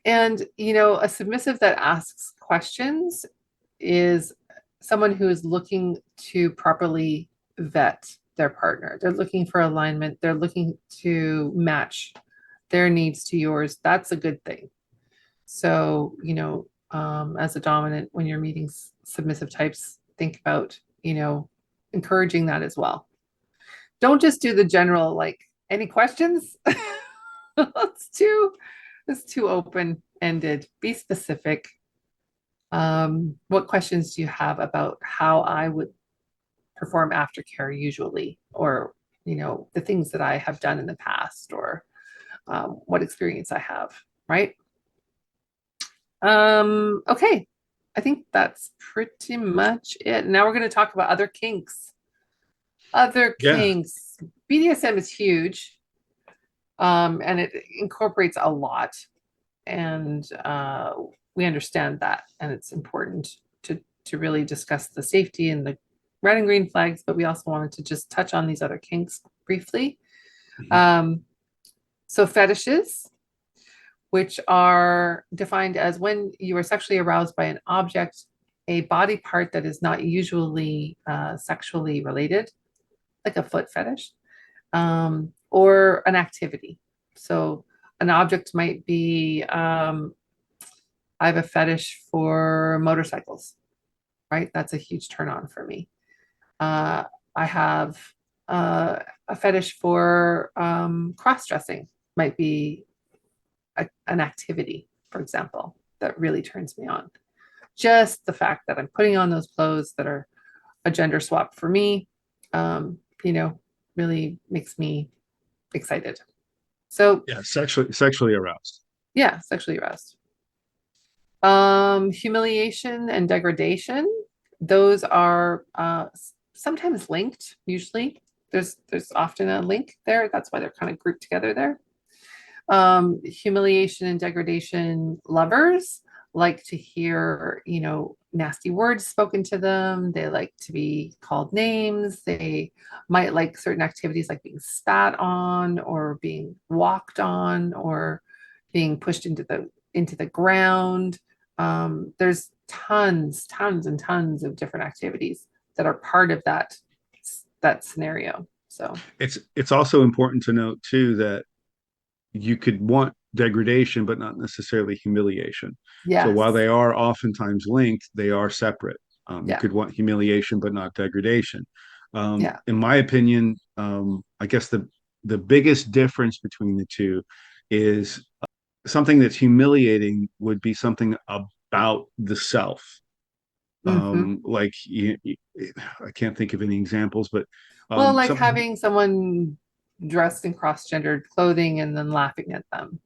And, a submissive that asks questions is someone who is looking to properly vet their partner. They're looking for alignment. They're looking to match their needs to yours. That's a good thing. So, as a dominant, when you're meeting submissive types, think about, encouraging that as well. Don't just do the general, like, any questions? It's too open ended. Be specific. What questions do you have about how I would perform aftercare usually, or the things that I have done in the past, or what experience I have, right? Okay, I think that's pretty much it. Now we're going to talk about other kinks. Other Yeah, kinks. BDSM is huge, and it incorporates a lot, and we understand that, and it's important to really discuss the safety and the red and green flags, but we also wanted to just touch on these other kinks briefly. mhm. Um, so fetishes, which are defined as when you are sexually aroused by an object, a body part that is not usually sexually related, like a foot fetish, or an activity. So an object might be, I have a fetish for motorcycles, right? That's a huge turn on for me. Uh, I have a fetish for cross dressing, might be an activity, for example, that really turns me on. Just the fact that I'm putting on those clothes that are a gender swap for me, um, really makes me excited. So, Yeah, sexually aroused. yeah, sexually aroused. Humiliation and degradation, those are sometimes linked. Usually, there's often a link there. That's why they're kind of grouped together there. Humiliation and degradation lovers like to hear, nasty words spoken to them. They like to be called names. They might like certain activities like being spat on or being walked on or being pushed into the ground. There's tons and tons of different activities that are part of that scenario. So It's also important to note too that you could want degradation, but not necessarily humiliation. So while yes, they are oftentimes linked, they are separate. You yeah, could want humiliation, but not degradation. yeah. In my opinion, I guess the biggest difference between the two is something that's humiliating would be something about the self. Hmm. Like I can't think of any examples, but Well, like something. having someone dressed in cross-gendered clothing and then laughing at them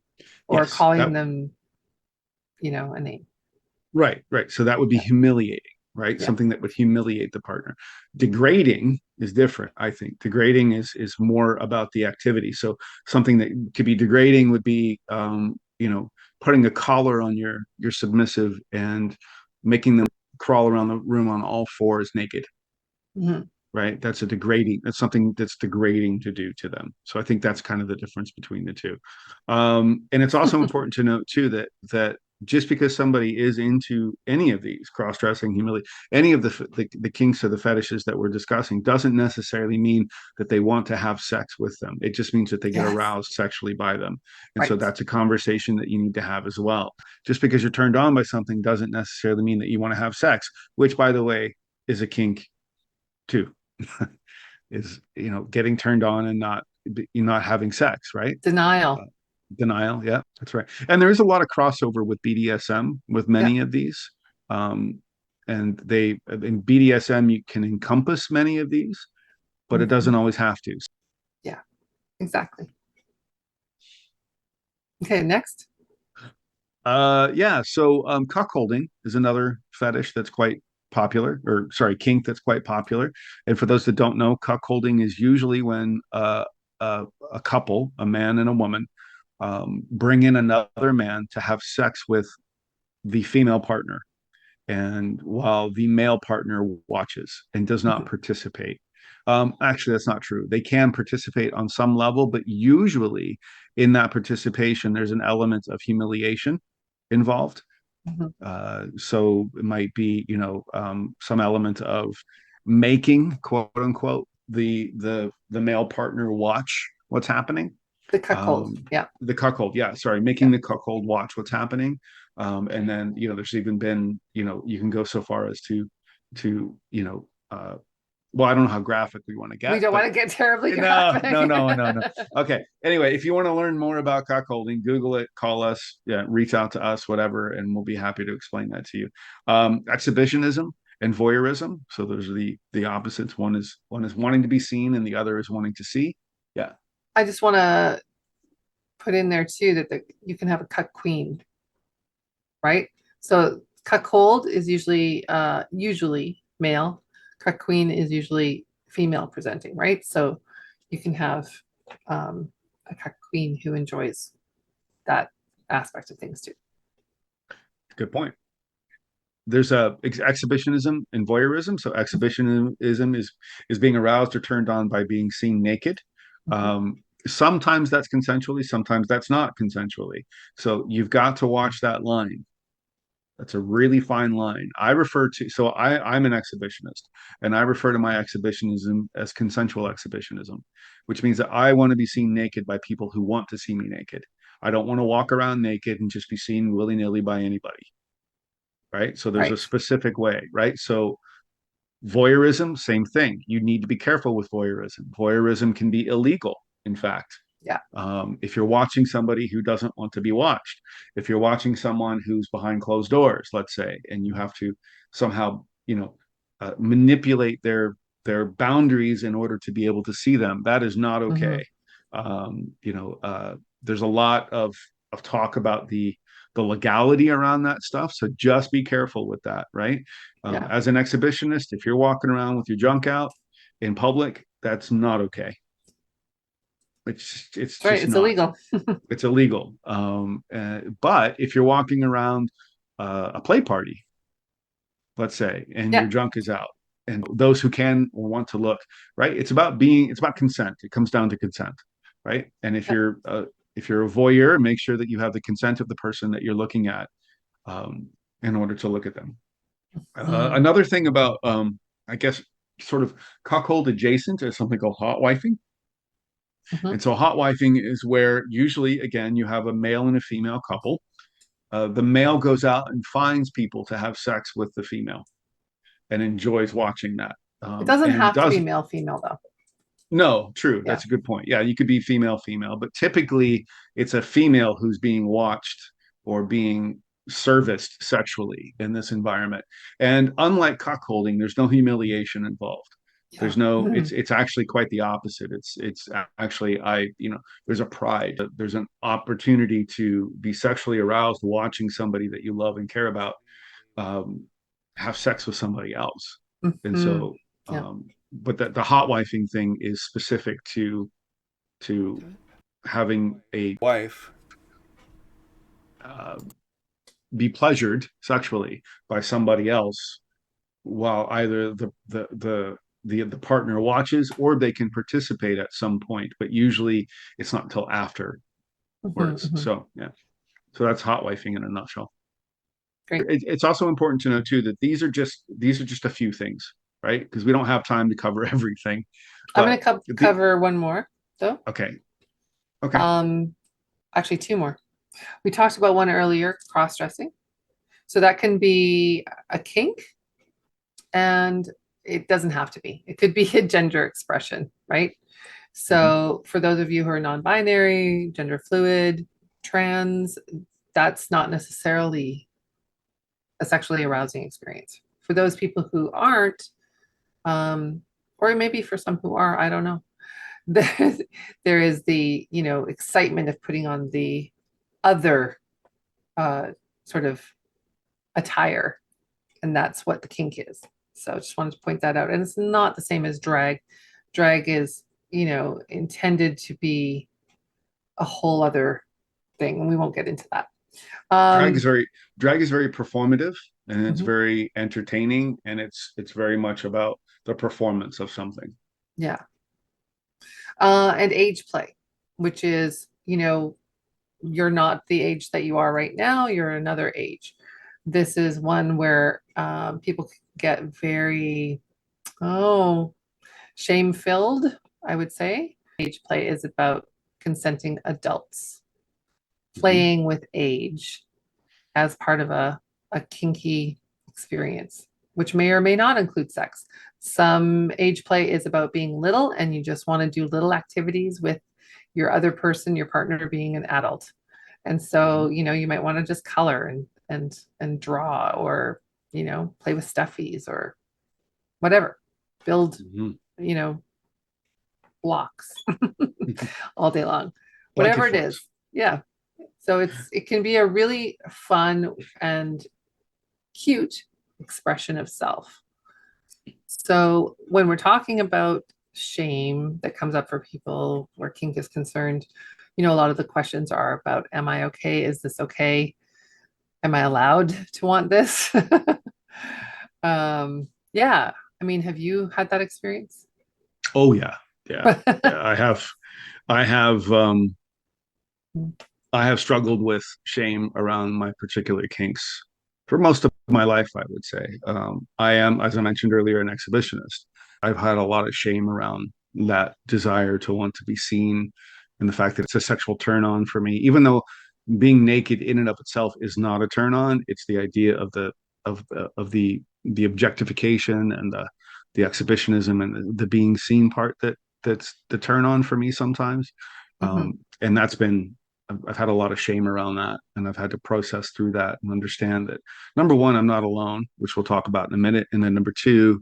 or Yes, calling that them, a name. right. So that would be Yeah. humiliating, right? Yeah. Something that would humiliate the partner. Degrading is different, I think. Degrading is more about the activity. So something that could be degrading would be putting a collar on your submissive and making them crawl around the room on all fours naked, Mhm. right? That's something that's degrading to do to them. So I think that's kind of the difference between the two. And it's also important to note too that just because somebody is into any of these cross-dressing, humility, any of the kinks or the fetishes that we're discussing doesn't necessarily mean that they want to have sex with them. It just means that they get Yes. aroused sexually by them. And so Right. that's a conversation that you need to have as well. Just because you're turned on by something doesn't necessarily mean that you want to have sex, which, by the way, is a kink too. Is, getting turned on and not having sex, right? Uh, Denial. Denial. Yeah, that's right. And there is a lot of crossover with BDSM with Yeah. many of these. Um, and they in BDSM you can encompass many of these, but it doesn't Mhm. always have to. Yeah, exactly. Okay, next. Yeah. So cuckolding is another fetish that's quite popular, or sorry, kink that's quite popular. And for those that don't know, cuckolding is usually when a couple, a man and a woman, bring in another man to have sex with the female partner, and while the male partner watches and does not Mhm. participate. Actually, that's not true. They can participate on some level, but usually in that participation, there's an element of humiliation involved. Mhm. So it might be, some element of making, quote unquote, the male partner watch what's happening. The cuckold. um, Yeah. the cuckold, yeah, sorry, Yeah. making the cuckold watch what's happening. And then, there's even been, you can go so far as to well, I don't know how graphic we want to We get, don't but want to get terribly no, graphic. no, no, no, no. Okay. Anyway, if you want to learn more about cuckolding, Google it, call us, yeah, reach out to us, whatever, and we'll be happy to explain that to you. Exhibitionism and voyeurism. So those are the opposites. One is wanting to be seen, and the other is wanting to see. Yeah. I just want to put in there too that you can have a cuck queen, right? So cuckold is usually male. Cuck queen is usually female presenting, right? So you can have a cuck queen who enjoys that aspect of things too. Good point. There's a exhibitionism and voyeurism. So exhibitionism is being aroused or turned on by being seen naked. Mhm. Sometimes that's consensually, sometimes that's not consensually. So you've got to watch that line. That's a really fine line. I'm an exhibitionist, and I refer to my exhibitionism as consensual exhibitionism, which means that I want to be seen naked by people who want to see me naked. I don't want to walk around naked and just be seen willy-nilly by anybody, right? So there's a Right. specific way, right? So voyeurism, same thing. You need to be careful with voyeurism. Voyeurism can be illegal, in fact. Yeah. If you're watching somebody who doesn't want to be watched, if you're watching someone who's behind closed doors, let's say, and you have to somehow, manipulate their boundaries in order to be able to see them, that is not Hmm. okay. There's a lot of talk about the legality around that stuff, so just be careful with that, right? Yeah. As an exhibitionist, if you're walking around with your junk out in public, that's not okay. It's That's right. just It's not. illegal. It's illegal. But if you're walking around a play party, let's say, and your Yeah. junk is out, and those who can or want to look, right? It's about consent. It comes down to consent, right? And Yeah. if you're a voyeur, make sure that you have the consent of the person that you're looking at, um, in order to look at them. Mm. Another thing about, I guess, sort of cuckold adjacent is something called hot wifing. Mhm. And so hot wifing is where usually, again, you have a male and a female couple. The male goes out and finds people to have sex with the female and enjoys watching that. It doesn't And have to be does male, female though. No, true. Yeah. That's a good point. Yeah, you could be female, female, but typically it's a female who's being watched or being serviced sexually in this environment. And unlike cuckolding, there's no humiliation involved. Yeah. It's actually quite the opposite. It's actually, there's a pride, there's an opportunity to be sexually aroused watching somebody that you love and care about, um, have sex with somebody else. And Mhm. so, Yeah. but the hot wifing thing is specific to having a wife uh, be pleasured sexually by somebody else, while either the partner watches or they can participate at some point, but usually it's not until afterwards. Mhm, mhm. So yeah, so that's hot wifing in a nutshell. Great. It's also important to know too that these are just a few things, right? Because we don't have time to cover everything. I'm going But to cover one more though. okay, okay, Um, Actually, two more. We talked about one earlier, cross-dressing. So that can be a kink, and it doesn't have to be. It could be a gender expression, right? mhm, So for those of you who are non-binary, gender fluid, trans, that's not necessarily a sexually arousing experience. For those people who aren't, or maybe for some who are, I don't know. There, there is the, excitement of putting on the other uh, sort of attire, and that's what the kink is. So I just wanted to point that out. And it's not the same as drag. Drag is, intended to be a whole other thing, and we won't get into that. drag is Um, very drag is very performative and it's mhm, very entertaining and it's very much about the performance of something. yeah. And age play, which is, you're not the age that you are right now, you're another age. This is one where people get very, oh, shame filled, I would say. Age play is about consenting adults Mhm. playing with age as part of a kinky experience, which may or may not include sex. Some age play is about being little and you just want to do little activities with your other person, your partner being an adult. And so, Mhm. you might want to just color and draw, or, play with stuffies or whatever. Build, Mhm. you know, blocks all day long. Blanket Whatever it forts. is. Yeah. So it can be a really fun and cute expression of self. So when we're talking about shame that comes up for people where kink is concerned, a lot of the questions are about, am I okay? Is this okay? Am I allowed to want this? Yeah. I mean, have you had that experience? Oh yeah, yeah, yeah. I have I have struggled with shame around my particular kinks for most of my life, I would say. I am, as I mentioned earlier, an exhibitionist. I've had a lot of shame around that desire to want to be seen and the fact that it's a sexual turn on for me, even though being naked in and of itself is not a turn on. It's the idea of the objectification and the exhibitionism and the being seen part that's the turn on for me sometimes. Mhm. And that's been I've had a lot of shame around that, and I've had to process through that and understand that number one, I'm not alone, which we'll talk about in a minute, and then number two,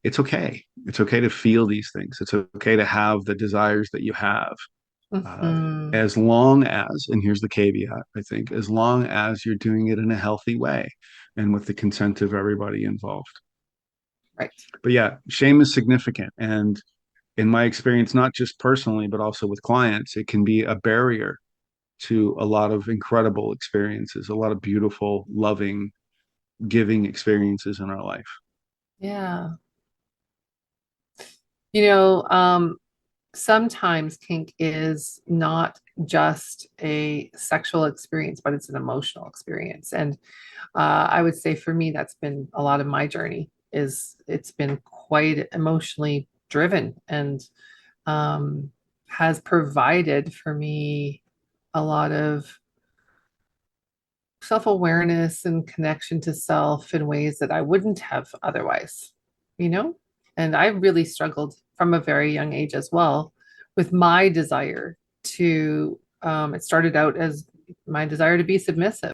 it's okay. It's okay to feel these things. It's okay to have the desires that you have, uh, Mhm. as long as, and here's the caveat, I think, as long as you're doing it in a healthy way and with the consent of everybody involved. Right. But yeah, shame is significant, and in my experience, not just personally, but also with clients, it can be a barrier to a lot of incredible experiences, a lot of beautiful, loving, giving experiences in our life. Yeah. You know, sometimes kink is not just a sexual experience, but it's an emotional experience. And I would say for me, that's been a lot of my journey. Is it's been quite emotionally driven, and um, has provided for me a lot of self-awareness and connection to self in ways that I wouldn't have otherwise, you know? And I really struggled from a very young age as well with my desire to, it started out as my desire to be submissive.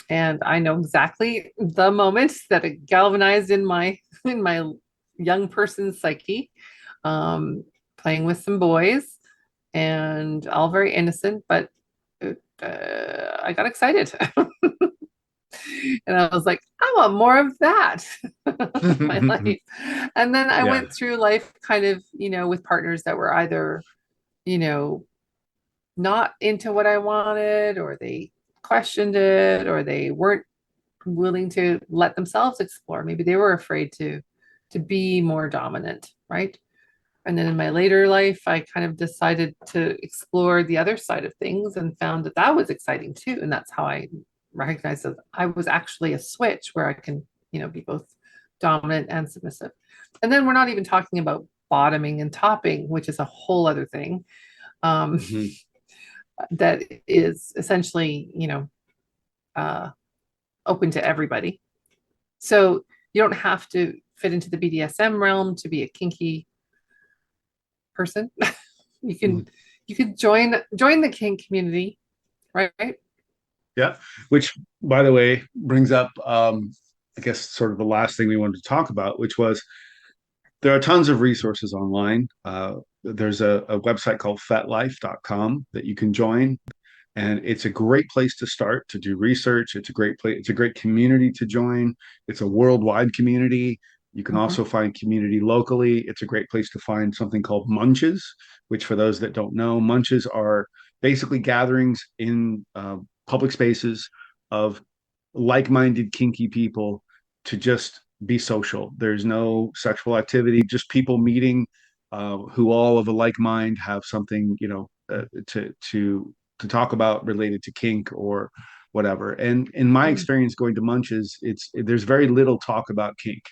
And I know exactly the moment that it galvanized in my in my young person's psyche, um, playing with some boys, and all very innocent, but I got excited. And I was like, I want more of that in my life. And then I Yeah. went through life kind of, with partners that were either, you know, not into what I wanted, or they questioned it, or they weren't willing to let themselves explore. Maybe they were afraid to be more dominant, right? And then in my later life, I kind of decided to explore the other side of things and found that that was exciting too. And that's how I recognize that I was actually a switch where I can, be both dominant and submissive. And then we're not even talking about bottoming and topping, which is a whole other thing. That is essentially, open to everybody. So you don't have to fit into the BDSM realm to be a kinky person. You can join the kink community, right? Yeah, which, by the way, brings up, I guess, sort of the last thing we wanted to talk about, which was there are tons of resources online. There's a website called fetlife.com that you can join. And it's a great place to start to do research. It's a great place. It's a great community to join. It's a worldwide community. You can also find community locally. It's a great place to find something called munches, which, for those that don't know, munches are basically gatherings in public spaces of like-minded kinky people to just be social. There's no sexual activity, just people meeting who all of a like mind have something, to talk about related to kink or whatever. And in my experience going to munches, there's very little talk about kink.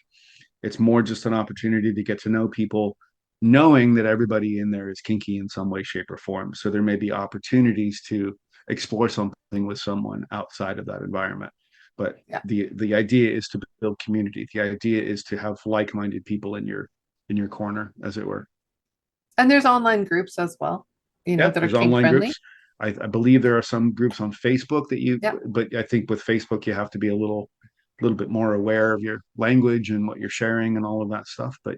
It's more just an opportunity to get to know people, knowing that everybody in there is kinky in some way, shape, or form. So there may be opportunities to explore something with someone outside of that environment. But the idea is to build community. The idea is to have like-minded people in your corner, as it were. And there's online groups as well, that are kink friendly. Groups. I believe there are some groups on Facebook but I think with Facebook you have to be a little bit more aware of your language and what you're sharing and all of that stuff. But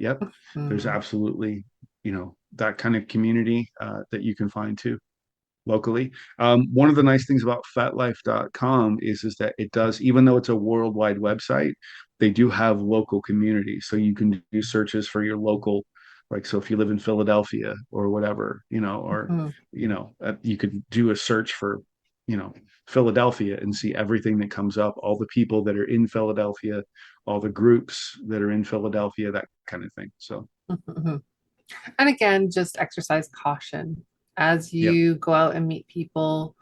there's absolutely, that kind of community that you can find too locally. One of the nice things about fetlife.com is that it does, even though it's a worldwide website, they do have local communities. So you can do searches for your local, like, so if you live in Philadelphia or whatever, you could do a search for, Philadelphia and see everything that comes up, all the people that are in Philadelphia, all the groups that are in Philadelphia, that kind of thing. So, and again, just exercise caution as you go out and meet people.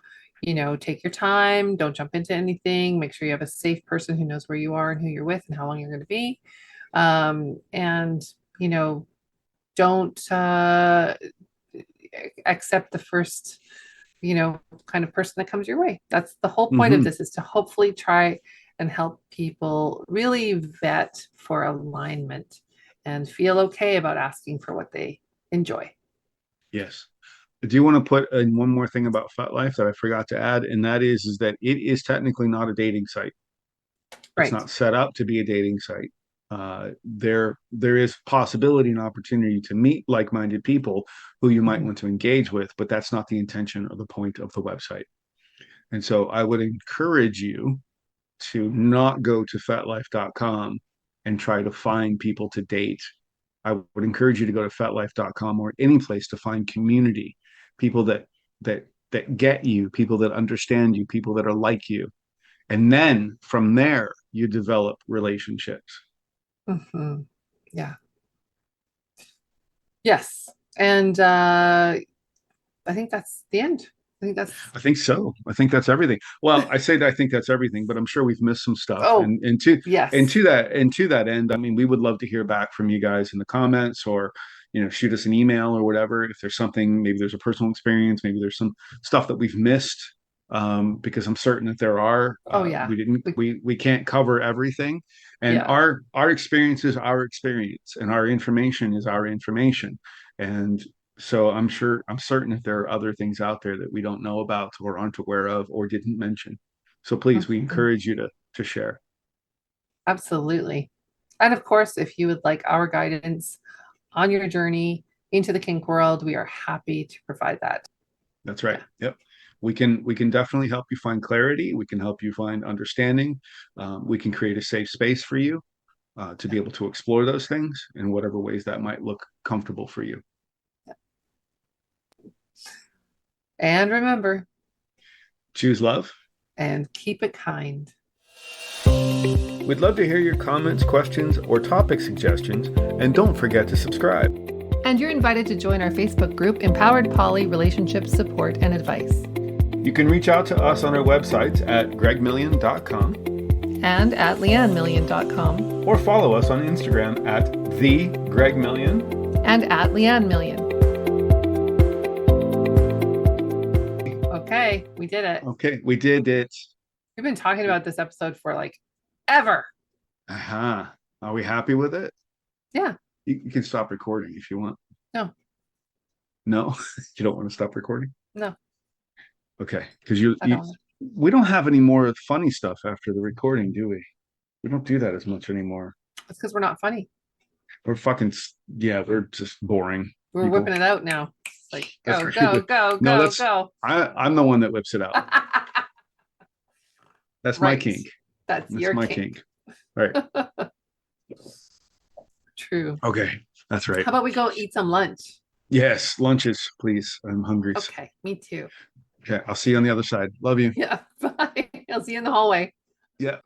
Take your time, don't jump into anything, make sure you have a safe person who knows where you are and who you're with and how long you're going to be. And, don't accept the first, kind of person that comes your way. That's the whole point of this, is to hopefully try and help people really vet for alignment and feel okay about asking for what they enjoy. Yes. Do you want to put in one more thing about FetLife that I forgot to add? And that is that it is technically not a dating site. It's not set up to be a dating site. There is possibility and opportunity to meet like-minded people who you might want to engage with, but that's not the intention or the point of the website. And so I would encourage you to not go to fetlife.com and try to find people to date. I would encourage you to go to fetlife.com or any place to find community, people that get you, people that understand you, people that are like you. And then from there, you develop relationships. Yeah. Yes. And I think that's the end. I think so. I think that's everything. Well, I say that I think that's everything, but I'm sure we've missed some stuff. And to that end, I mean, we would love to hear back from you guys in the comments, or shoot us an email or whatever. If there's something, maybe there's a personal experience, maybe there's some stuff that we've missed, because I'm certain that there are. We can't cover everything, and our experience is our experience, and our information is our information, and so I'm certain that there are other things out there that we don't know about or aren't aware of or didn't mention. So please, we encourage you to share. Absolutely. And of course, if you would like our guidance on your journey into the kink world, we are happy to provide that. That's right. Yep. We can definitely help you find clarity. We can help you find understanding. We can create a safe space for you to be able to explore those things in whatever ways that might look comfortable for you. And remember, choose love and keep it kind. We'd love to hear your comments, questions, or topic suggestions, and don't forget to subscribe. And you're invited to join our Facebook group, Empowered Poly Relationship Support and Advice. You can reach out to us on our websites at gregmillion.com and at leannemillion.com or follow us on Instagram at @thegregmillion and at Leanne Million. Okay, we did it. Okay, we did it. We've been talking about this episode for like ever. Uh-huh. Are we happy with it? Yeah. You can stop recording if you want. No. No? You don't want to stop recording? No. Okay, because we don't have any more funny stuff after the recording, do we? We don't do that as much anymore. It's because we're not funny. We're we're just boring. We're whipping it out now. It's like, go, right. go. I'm the one that whips it out. That's my kink. That's your my kink. Right. True. Okay, that's right. How about we go eat some lunch? Yes, lunches, please. I'm hungry. Okay, me too. Okay, I'll see you on the other side. Love you. Yeah, bye. I'll see you in the hallway. Yeah.